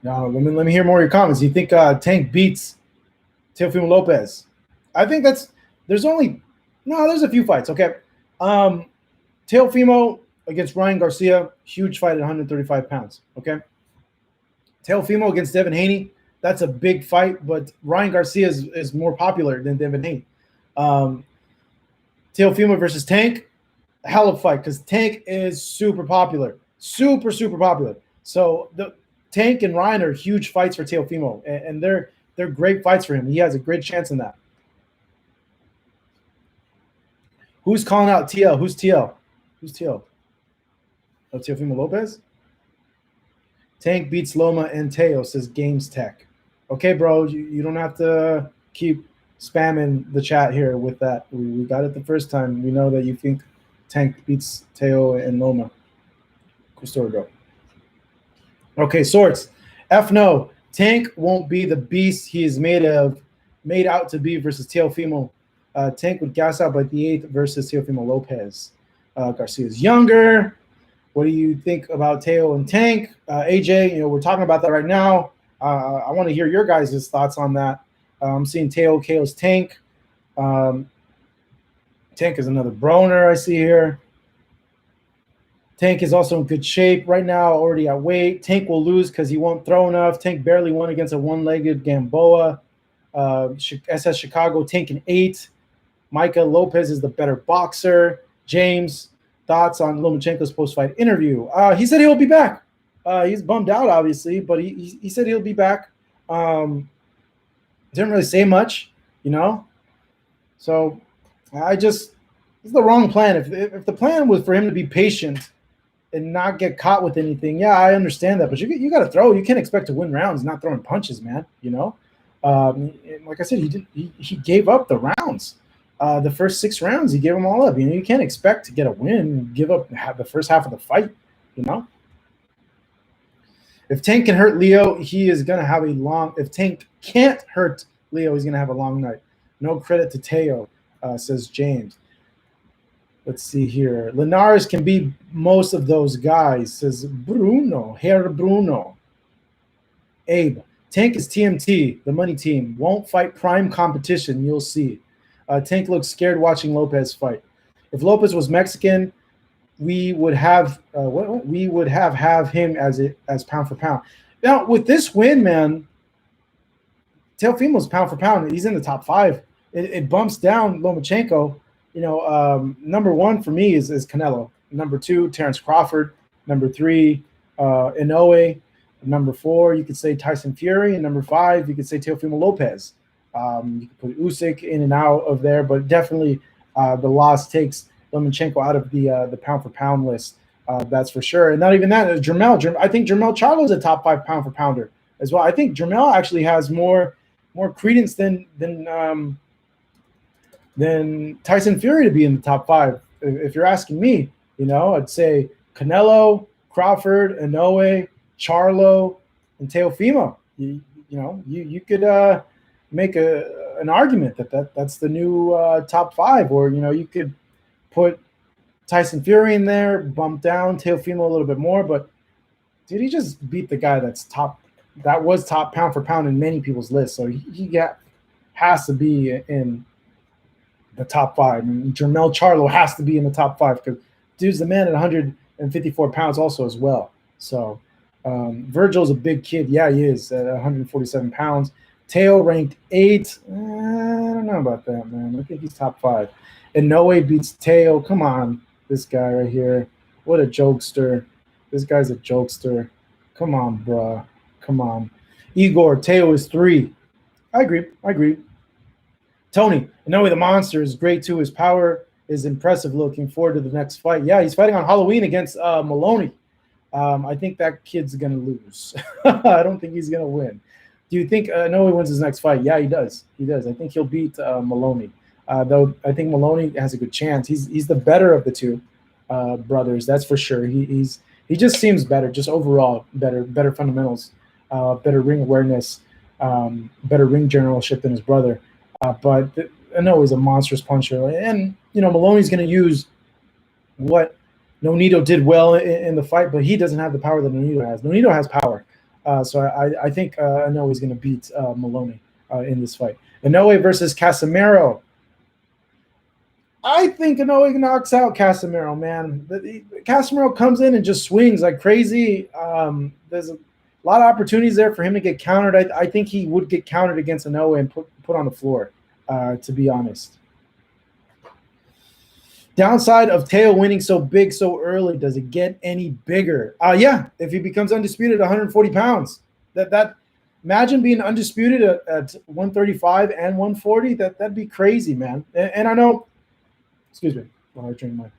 A: Now, let me hear more of your comments. You think Tank beats Teofimo Lopez? I think there's a few fights, okay? Teofimo against Ryan Garcia, huge fight at 135 pounds, okay? Teofimo against Devin Haney. That's a big fight, but Ryan Garcia is more popular than Devin Haney. Teofimo versus Tank, hell of a fight because Tank is super popular, super popular. So the Tank and Ryan are huge fights for Teofimo, and they're great fights for him. He has a great chance in that. Who's calling out TL? Who's TL? Who's TL? Oh, Teofimo Lopez? Tank beats Loma and Teo, says Games Tech. Okay, bro, you don't have to keep spamming the chat here with that. We got it the first time. We know that you think Tank beats Teo and Loma. Cool story, bro. Okay, Swords. F no. Tank won't be the beast he is made out to be versus Teofimo. Tank would gas out by the 8th versus Teofimo Lopez. Garcia's younger. What do you think about Teo and Tank? AJ, we're talking about that right now. I want to hear your guys' thoughts on that. I'm seeing Teo KO's Tank. Tank is another Broner I see here. Tank is also in good shape right now, already at weight. Tank will lose because he won't throw enough. Tank barely won against a one-legged Gamboa. SS Chicago, Tank in 8. Micah Lopez is the better boxer. James, thoughts on Lomachenko's post-fight interview? He said he'll be back. He's bummed out, obviously, but he said he'll be back. Didn't really say much, So it's the wrong plan. If the plan was for him to be patient and not get caught with anything, yeah, I understand that. But you got to throw. You can't expect to win rounds not throwing punches, man. Like I said, he gave up the rounds. The first 6 rounds, he gave them all up. You can't expect to get a win and give up the first half of the fight. If Tank can hurt Leo, he is gonna have a long. If Tank can't hurt Leo, he's gonna have a long night. No credit to Teo, says James. Let's see here. Linares can beat most of those guys, says Bruno. Herr Bruno. Abe. Tank is TMT, the money team. Won't fight prime competition. You'll see. Tank looks scared watching Lopez fight. If Lopez was Mexican, we would have him as pound for pound. Now with this win, man, Teofimo's pound for pound. He's in the top 5. It bumps down Lomachenko. Number 1 for me is Canelo. Number 2, Terrence Crawford. Number 3, Inoue. Number 4, you could say Tyson Fury, and number 5, you could say Teofimo Lopez. You could put Usyk in and out of there, but definitely the loss takes Lomachenko out of the pound for pound list. That's for sure. And not even that, Jermell. I think Jermell Charlo is a top 5 pound for pounder as well. I think Jermell actually has more credence than Tyson Fury to be in the top 5. If you're asking me, I'd say Canelo, Crawford, Inoue, Charlo, and Teofimo. You could make an argument that's the new top 5, or you could put Tyson Fury in there, bump down Teofimo a little bit more, but dude, he just beat the guy that was top pound for pound in many people's lists, so he has to be in the top 5. And Jermell Charlo has to be in the top 5 because dude's the man at 154 pounds also as well. So Virgil's a big kid. Yeah, he is at 147 pounds. Teo ranked 8. I don't know about that, man. I think he's top 5. And Inoue beats Teo. Come on, this guy right here. What a jokester. This guy's a jokester. Come on, bruh. Come on. Igor, Teo is 3. I agree. Tony, Inoue the monster is great too. His power is impressive. Looking forward to the next fight. Yeah, he's fighting on Halloween against Maloney. I think that kid's going to lose. I don't think he's going to win. Do you think Inoue wins his next fight? Yeah, he does. I think he'll beat Maloney. Though I think Maloney has a good chance. He's the better of the 2 brothers, that's for sure. He just seems better, just overall better fundamentals, better ring awareness, better ring generalship than his brother. But Inoue is a monstrous puncher, and Maloney's going to use what Nonito did well in the fight, but he doesn't have the power that Nonito has. Nonito has power. So I think Inoue is going to beat Maloney in this fight. Inoue versus Casemiro. I think Inoue knocks out Casemiro, man. Casemiro comes in and just swings like crazy. A lot of opportunities there for him to get countered. I think he would get countered against Inoue and put on the floor, to be honest. Downside of Teo winning so big so early, does it get any bigger? Yeah, if he becomes undisputed at 140 pounds. That imagine being undisputed at 135 and 140. That'd be crazy, man. And I know, excuse me, while I drink my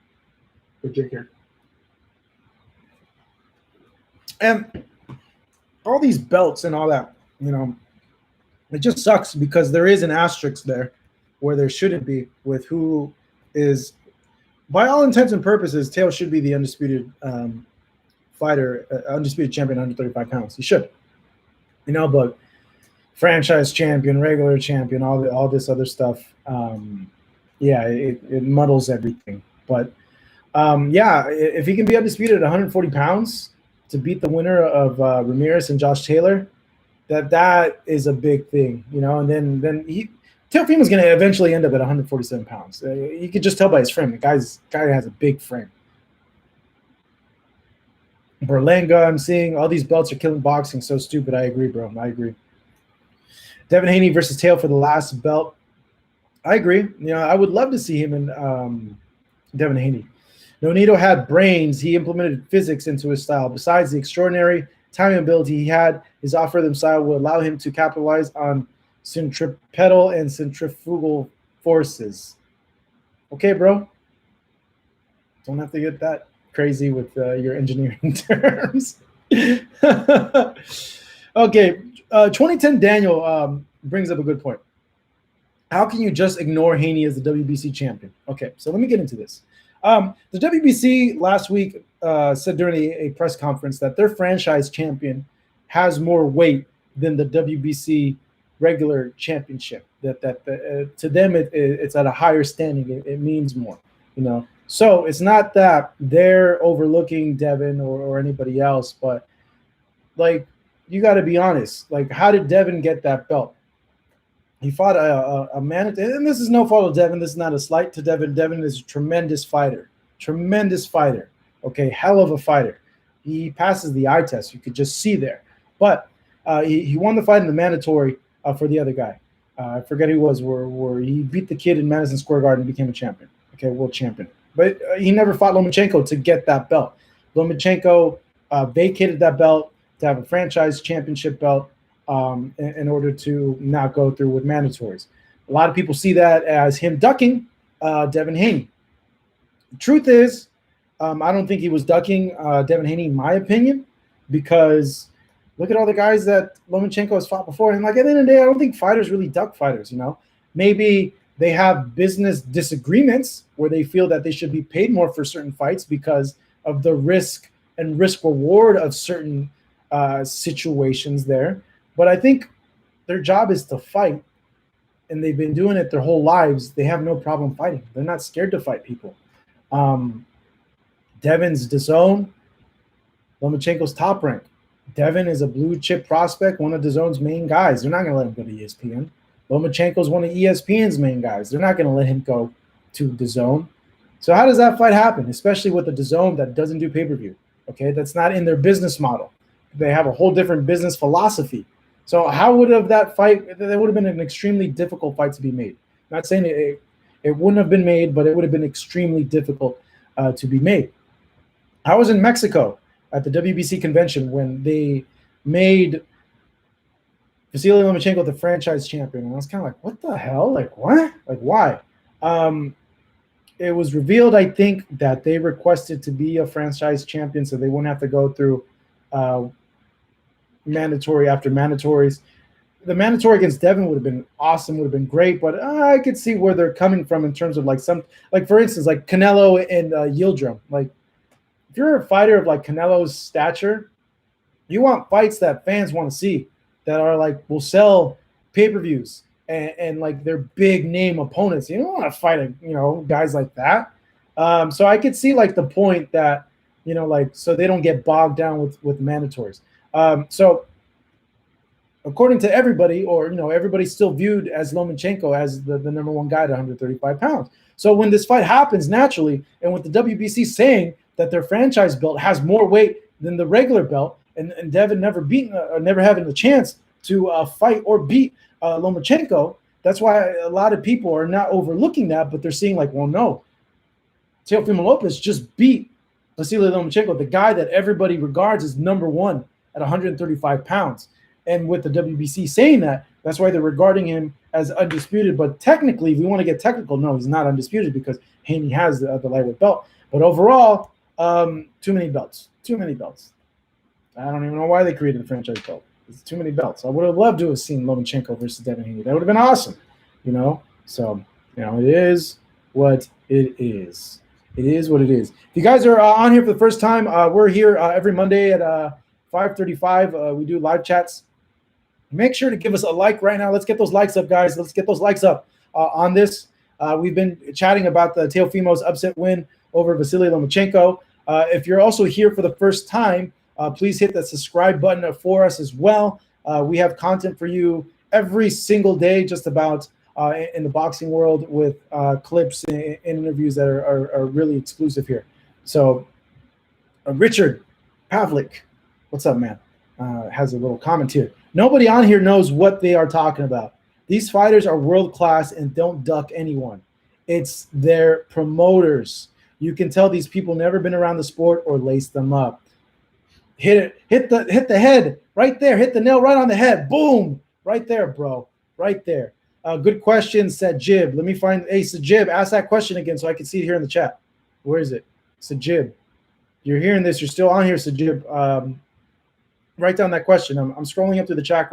A: drink here. And all these belts and all that, it just sucks because there is an asterisk there where there shouldn't be with who is, by all intents and purposes, Teo should be the undisputed fighter, undisputed champion, 135 pounds. He should, but franchise champion, regular champion, all this other stuff. It muddles everything. But if he can be undisputed at 140 pounds to beat the winner of Ramirez and Josh Taylor, that is a big thing, And then Teofimo's going to eventually end up at 147 pounds. You could just tell by his frame. The guy has a big frame. Berlanga, I'm seeing all these belts are killing boxing. So stupid. I agree, bro. I agree. Devin Haney versus Teo for the last belt. I agree. I would love to see him and Devin Haney. Nonito had brains. He implemented physics into his style. Besides the extraordinary timing ability he had, his off-rhythm style would allow him to capitalize on centripetal and centrifugal forces. Okay, bro. Don't have to get that crazy with your engineering terms. Okay, 2010 Daniel brings up a good point. How can you just ignore Haney as the WBC champion? Okay, so let me get into this. The WBC last week said during a press conference that their franchise champion has more weight than the WBC regular championship. That to them it's at a higher standing. It means more, So it's not that they're overlooking Devin or anybody else, but like you got to be honest. Like, how did Devin get that belt? He fought a man, and this is no fault of Devin. This is not a slight to Devin. Devin is a tremendous fighter. Okay, hell of a fighter. He passes the eye test. You could just see there. But he won the fight in the mandatory for the other guy. I forget who it was. Where he beat the kid in Madison Square Garden and became a champion. Okay, world champion. But he never fought Lomachenko to get that belt. Lomachenko vacated that belt to have a franchise championship belt. In order to not go through with mandatories. A lot of people see that as him ducking Devin Haney. The truth is, I don't think he was ducking Devin Haney, in my opinion, because look at all the guys that Lomachenko has fought before. And like at the end of the day, I don't think fighters really duck fighters, Maybe they have business disagreements where they feel that they should be paid more for certain fights because of the risk and risk reward of certain situations there. But I think their job is to fight, and they've been doing it their whole lives. They have no problem fighting. They're not scared to fight people. Devin's DAZN, Lomachenko's top rank. Devin is a blue chip prospect, one of DAZN's main guys. They're not going to let him go to ESPN. Lomachenko's one of ESPN's main guys. They're not going to let him go to DAZN. So how does that fight happen, especially with a DAZN that doesn't do pay-per-view? Okay, that's not in their business model. They have a whole different business philosophy. So how would have that fight? That would have been an extremely difficult fight to be made. I'm not saying it wouldn't have been made, but it would have been extremely difficult to be made. I was in Mexico at the WBC convention when they made Vasyl Lomachenko the franchise champion, and I was kind of like, "What the hell? Like what? Like why?" It was revealed, I think, that they requested to be a franchise champion, so they wouldn't have to go through mandatory after mandatories. The mandatory against Devin would have been awesome, would have been great, but I could see where they're coming from in terms of like for instance, like Canelo and Yildirim. Like, if you're a fighter of like Canelo's stature, you want fights that fans want to see, that are like will sell pay-per-views and like they're big name opponents. You don't want to fight guys like that. So I could see like the point that so they don't get bogged down with mandatories. So according to everybody, everybody's still viewed as Lomachenko as the number one guy at 135 pounds. So when this fight happens naturally, and with the WBC saying that their franchise belt has more weight than the regular belt, and Devin never having the chance to fight or beat Lomachenko. That's why a lot of people are not overlooking that, but they're seeing like, well, no, Teofimo Lopez just beat Vasyl Lomachenko, the guy that everybody regards as number one at 135 pounds. And with the WBC saying that, that's why they're regarding him as undisputed. But technically, if we want to get technical, no, he's not undisputed because Haney has the lightweight belt. But overall, too many belts. Too many belts. I don't even know why they created the franchise belt. It's too many belts. I would have loved to have seen Lomachenko versus Devin Haney. That would have been awesome, you know? So, you know, it is what it is. It is what it is. If you guys are on here for the first time, we're here every Monday at 5:35. We do live chats. Make sure to give us a like right now. Let's get those likes up, guys. Let's get those likes up on this. We've been chatting about the Teofimo's upset win over Vasyl Lomachenko. If you're also here for the first time, please hit that subscribe button for us as well. We have content for you every single day, just about in the boxing world, with clips and interviews that are really exclusive here. So Richard Pavlik, what's up, man? Has a little comment here. Nobody on here knows what they are talking about. These fighters are world-class and don't duck anyone. It's their promoters. You can tell these people never been around the sport or lace them up. Hit the head right there. Hit the nail right on the head. Boom. Right there, bro. Right there. Good question, said Jib. Let me find Sajib. Ask that question again so I can see it here in the chat. Where is it? Sajib. You're hearing this. You're still on here, Sajib. Write down that question. I'm scrolling up to the chat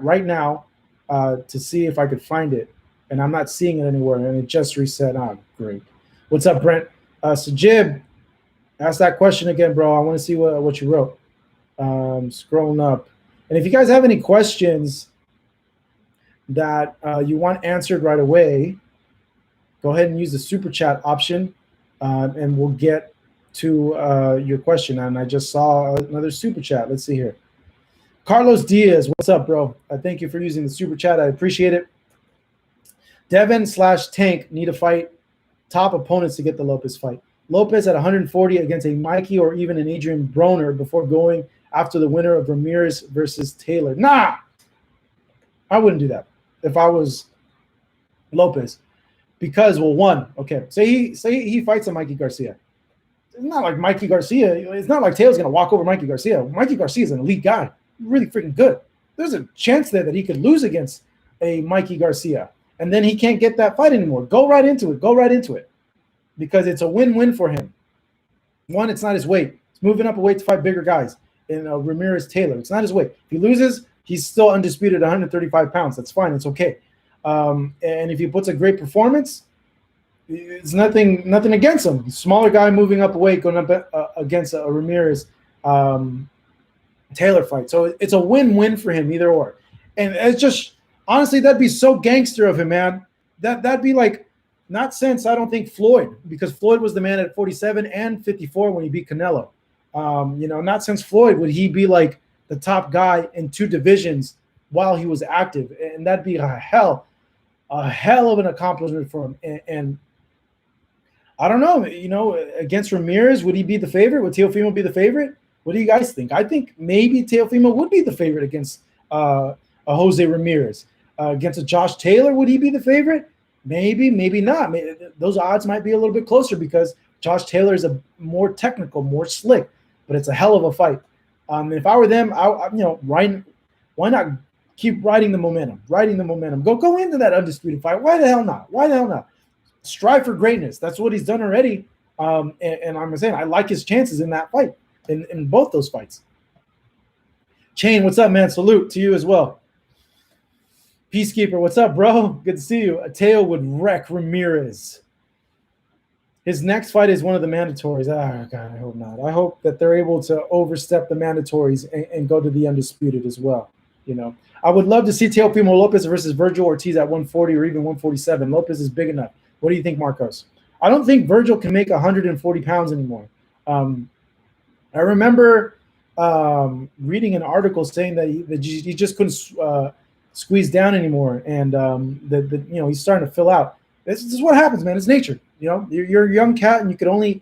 A: right now to see if I could find it, and I'm not seeing it anywhere. And it just reset. Oh, great. What's up, Brent? Sajib, ask that question again, bro. I want to see what you wrote. Scrolling up, and if you guys have any questions that you want answered right away, go ahead and use the super chat option, and we'll get to your question. And I just saw another super chat. Let's see here. Carlos Diaz, what's up, bro? Thank you for using the super chat. I appreciate it. Devin/Tank need to fight top opponents to get the Lopez fight. Lopez at 140 against a Mikey or even an Adrian Broner before going after the winner of Ramirez versus Taylor. Nah, I wouldn't do that if I was Lopez. Because, well, one, okay, say he fights a Mikey Garcia. It's not like Mikey Garcia. It's not like Taylor's going to walk over Mikey Garcia. Mikey Garcia is an elite guy, really freaking good. There's a chance there that he could lose against a Mikey Garcia, and then he can't get that fight anymore. Go right into it. Go right into it, because it's a win-win for him. One, it's not his weight. He's moving up a weight to fight bigger guys in Ramirez Taylor. It's not his weight. If he loses, he's still undisputed 135 pounds. That's fine. It's okay. And if he puts a great performance, it's nothing against him. Smaller guy moving up a weight, going up against a Ramirez Taylor fight. So it's a win-win for him, either or. And it's just, honestly, that'd be so gangster of him, man. That'd be like, not since, I don't think, Floyd, because Floyd was the man at 47 and 54 when he beat Canelo. Not since Floyd would he be like the top guy in two divisions while he was active. And that'd be a hell of an accomplishment for him. And I don't know, against Ramirez, would he be the favorite? Would Teofimo be the favorite? What do you guys think? I think maybe Teofimo would be the favorite against a Jose Ramirez. Against a Josh Taylor, would he be the favorite? Maybe, maybe not. Those odds might be a little bit closer because Josh Taylor is a more technical, more slick, but it's a hell of a fight. If I were them, why not keep riding the momentum? Go into that undisputed fight. Why the hell not? Strive for greatness. That's what he's done already. And I'm saying I like his chances in that fight, in both those fights. Chain, what's up, man? Salute to you as well. Peacekeeper, what's up, bro? Good to see you. Ateo would wreck Ramirez. His next fight is one of the mandatories. Oh, God, I hope not. I hope that they're able to overstep the mandatories and go to the undisputed as well. I would love to see Teofimo Lopez versus Virgil Ortiz at 140 or even 147. Lopez is big enough. What do you think, Marcos? I don't think Virgil can make 140 pounds anymore. I remember reading an article saying that he just couldn't squeeze down anymore, and he's starting to fill out. This is what happens, man. It's nature. You're a young cat, and you could only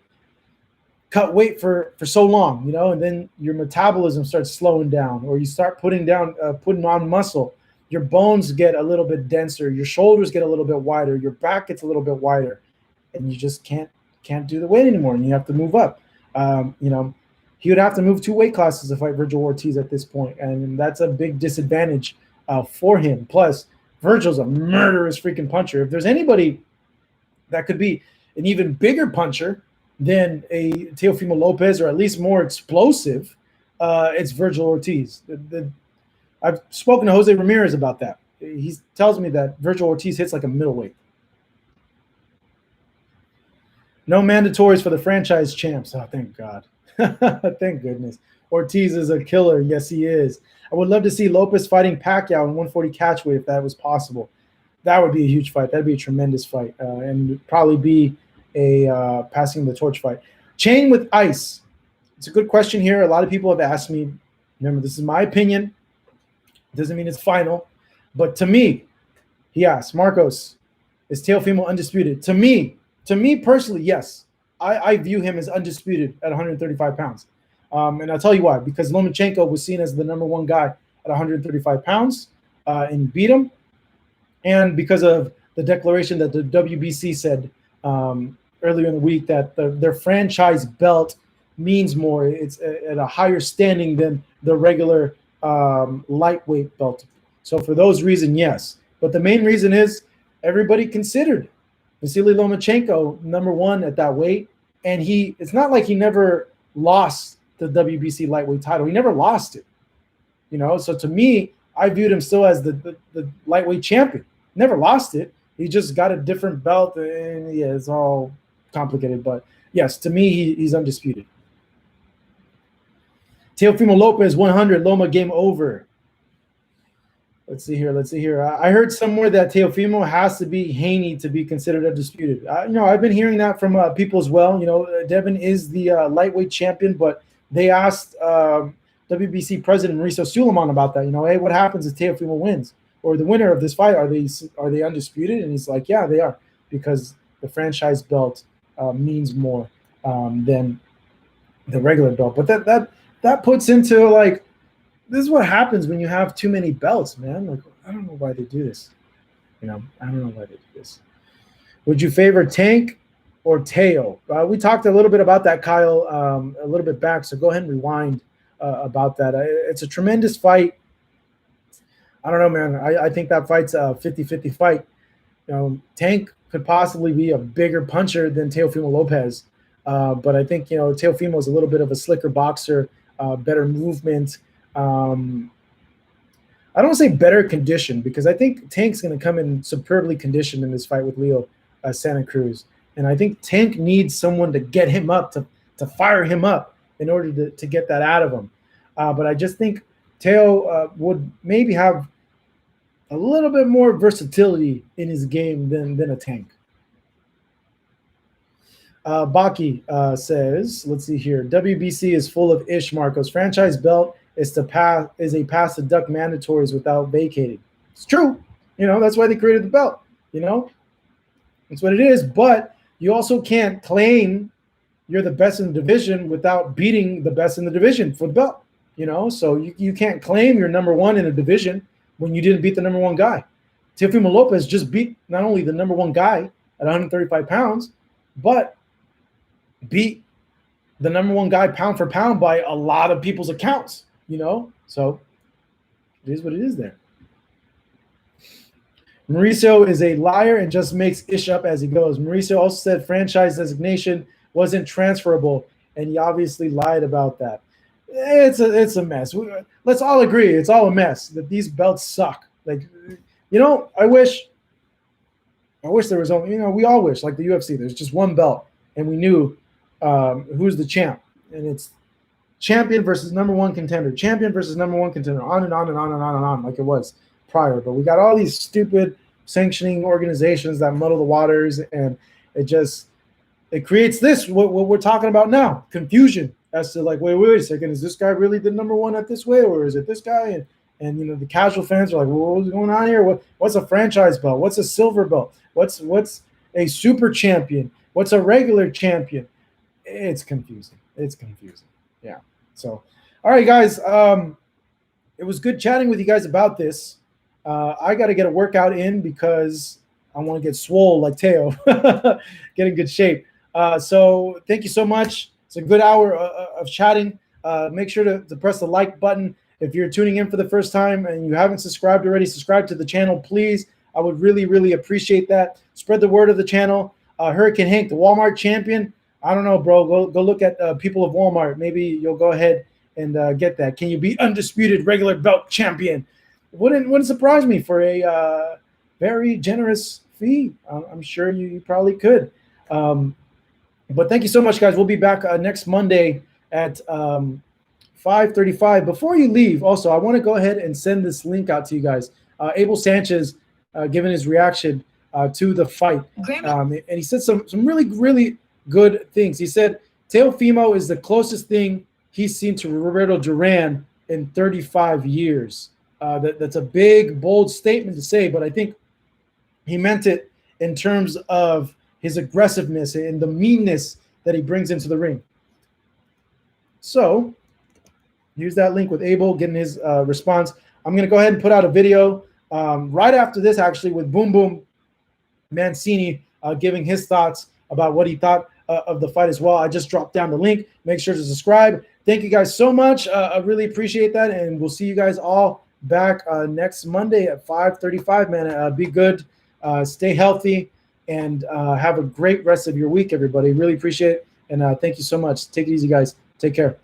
A: cut weight for so long, you know, and then your metabolism starts slowing down, or you start putting on muscle. Your bones get a little bit denser, your shoulders get a little bit wider, your back gets a little bit wider, and you just can't do the weight anymore, and you have to move up. You know, he would have to move 2 weight classes to fight Virgil Ortiz at this point, and that's a big disadvantage for him. Plus, Virgil's a murderous freaking puncher. If there's anybody that could be an even bigger puncher than a Teofimo Lopez, or at least more explosive, it's Virgil Ortiz. I've spoken to Jose Ramirez about that. He tells me that Virgil Ortiz hits like a middleweight. No mandatories for the franchise champs. Oh, thank God. Thank goodness. Ortiz is a killer. Yes, he is. I would love to see Lopez fighting Pacquiao in 140 catchweight if that was possible. That would be a huge fight. That'd be a tremendous fight, and probably be a passing the torch fight. Chain with ice. It's a good question here. A lot of people have asked me. Remember, this is my opinion. Doesn't mean it's final. But to me, he asked, Marcos, is Teofimo undisputed? To me personally, yes. I view him as undisputed at 135 pounds. And I'll tell you why. Because Lomachenko was seen as the number 1 guy at 135 pounds and beat him. And because of the declaration that the WBC said earlier in the week that their franchise belt means more. It's at a higher standing than the regular lightweight belt. So for those reasons, yes. But the main reason is everybody considered Vasyl Lomachenko number 1 at that weight. And it's not like he never lost the WBC lightweight title. He never lost it. You know, so to me, I viewed him still as the lightweight champion. Never lost it. He just got a different belt, and yeah, it's all complicated. But yes, to me, he's undisputed. Teofimo Lopez, 100, Loma, game over. Let's see here. I heard somewhere that Teofimo has to be Haney to be considered undisputed. I've been hearing that from people as well. You know, Devin is the lightweight champion, but they asked WBC president Mauricio Suleiman about that. You know, hey, what happens if Teofimo wins? Or the winner of this fight, are they undisputed? And he's like, yeah, they are, because the franchise belt means more than the regular belt. But that puts into, like, this is what happens when you have too many belts, man. Like, I don't know why they do this. You know, I don't know why they do this. Would you favor Tank or Teo? We talked a little bit about that, Kyle, a little bit back. So go ahead and rewind about that. It's a tremendous fight. I don't know, man. I think that fight's a 50-50 fight. You know, Tank could possibly be a bigger puncher than Teofimo Lopez. But I think, you know, Teofimo is a little bit of a slicker boxer, better movement. I don't want to say better condition, because I think Tank's going to come in superbly conditioned in this fight with Leo Santa Cruz. And I think Tank needs someone to get him up, to fire him up in order to get that out of him. But I just think Teo would maybe have a little bit more versatility in his game than a Tank. Baki says, let's see here. WBC is full of ish, Marcos. Franchise belt is a pass to duck mandatories without vacating. It's true. You know, that's why they created the belt. You know, that's what it is. But you also can't claim you're the best in the division without beating the best in the division for the belt. You know, so you can't claim you're number 1 in a division when you didn't beat the number 1 guy. Teofimo Lopez just beat not only the number 1 guy at 135 pounds, but beat the number 1 guy pound for pound by a lot of people's accounts, you know? So it is what it is there. Mauricio is a liar and just makes ish up as he goes. Mauricio also said franchise designation wasn't transferable, and he obviously lied about that. It's a mess. Let's all agree it's all a mess, that these belts suck. Like, you know, I wish there was only, you know, we all wish, like the UFC, there's just one belt, and we knew who's the champ, and it's champion versus number 1 contender, champion versus number 1 contender, on and on and on and on and on, like it was prior. But we got all these stupid sanctioning organizations that muddle the waters, and it creates this what we're talking about now, confusion as to, like, wait a second, is this guy really the number 1 at this way, or is it this guy? And you know, the casual fans are like, well, what's going on here? What's a franchise belt? What's a silver belt? What's a super champion? What's a regular champion? it's confusing. It's confusing. Yeah. So, all right, guys. It was good chatting with you guys about this. I got to get a workout in because I want to get swole like Teo, get in good shape. So thank you so much. It's a good hour of chatting. Make sure to press the like button. If you're tuning in for the first time and you haven't subscribed already, subscribe to the channel, please. I would really, really appreciate that. Spread the word of the channel. Hurricane Hank, the Walmart champion. I don't know, bro. Go look at people of Walmart. Maybe you'll go ahead and get that. Can you be undisputed regular belt champion? Wouldn't surprise me for a very generous fee. I'm sure you probably could. But thank you so much, guys. We'll be back next Monday at 5:35. Before you leave, also, I want to go ahead and send this link out to you guys. Abel Sanchez giving his reaction to the fight. And he said some really, really good things. He said Teofimo is the closest thing he's seen to Roberto Duran in 35 years. That's a big, bold statement to say, but I think he meant it in terms of his aggressiveness and the meanness that he brings into the ring. So here's that link with Abel getting his response. I'm going to go ahead and put out a video right after this, actually, with Boom Boom Mancini giving his thoughts about what he thought of the fight as well. I just dropped down the link. Make sure to subscribe. Thank you guys so much. I really appreciate that, and we'll see you guys all back next Monday at 5:35, man. Be good, stay healthy, and have a great rest of your week, everybody. Really appreciate it, and thank you so much. Take it easy, guys. Take care.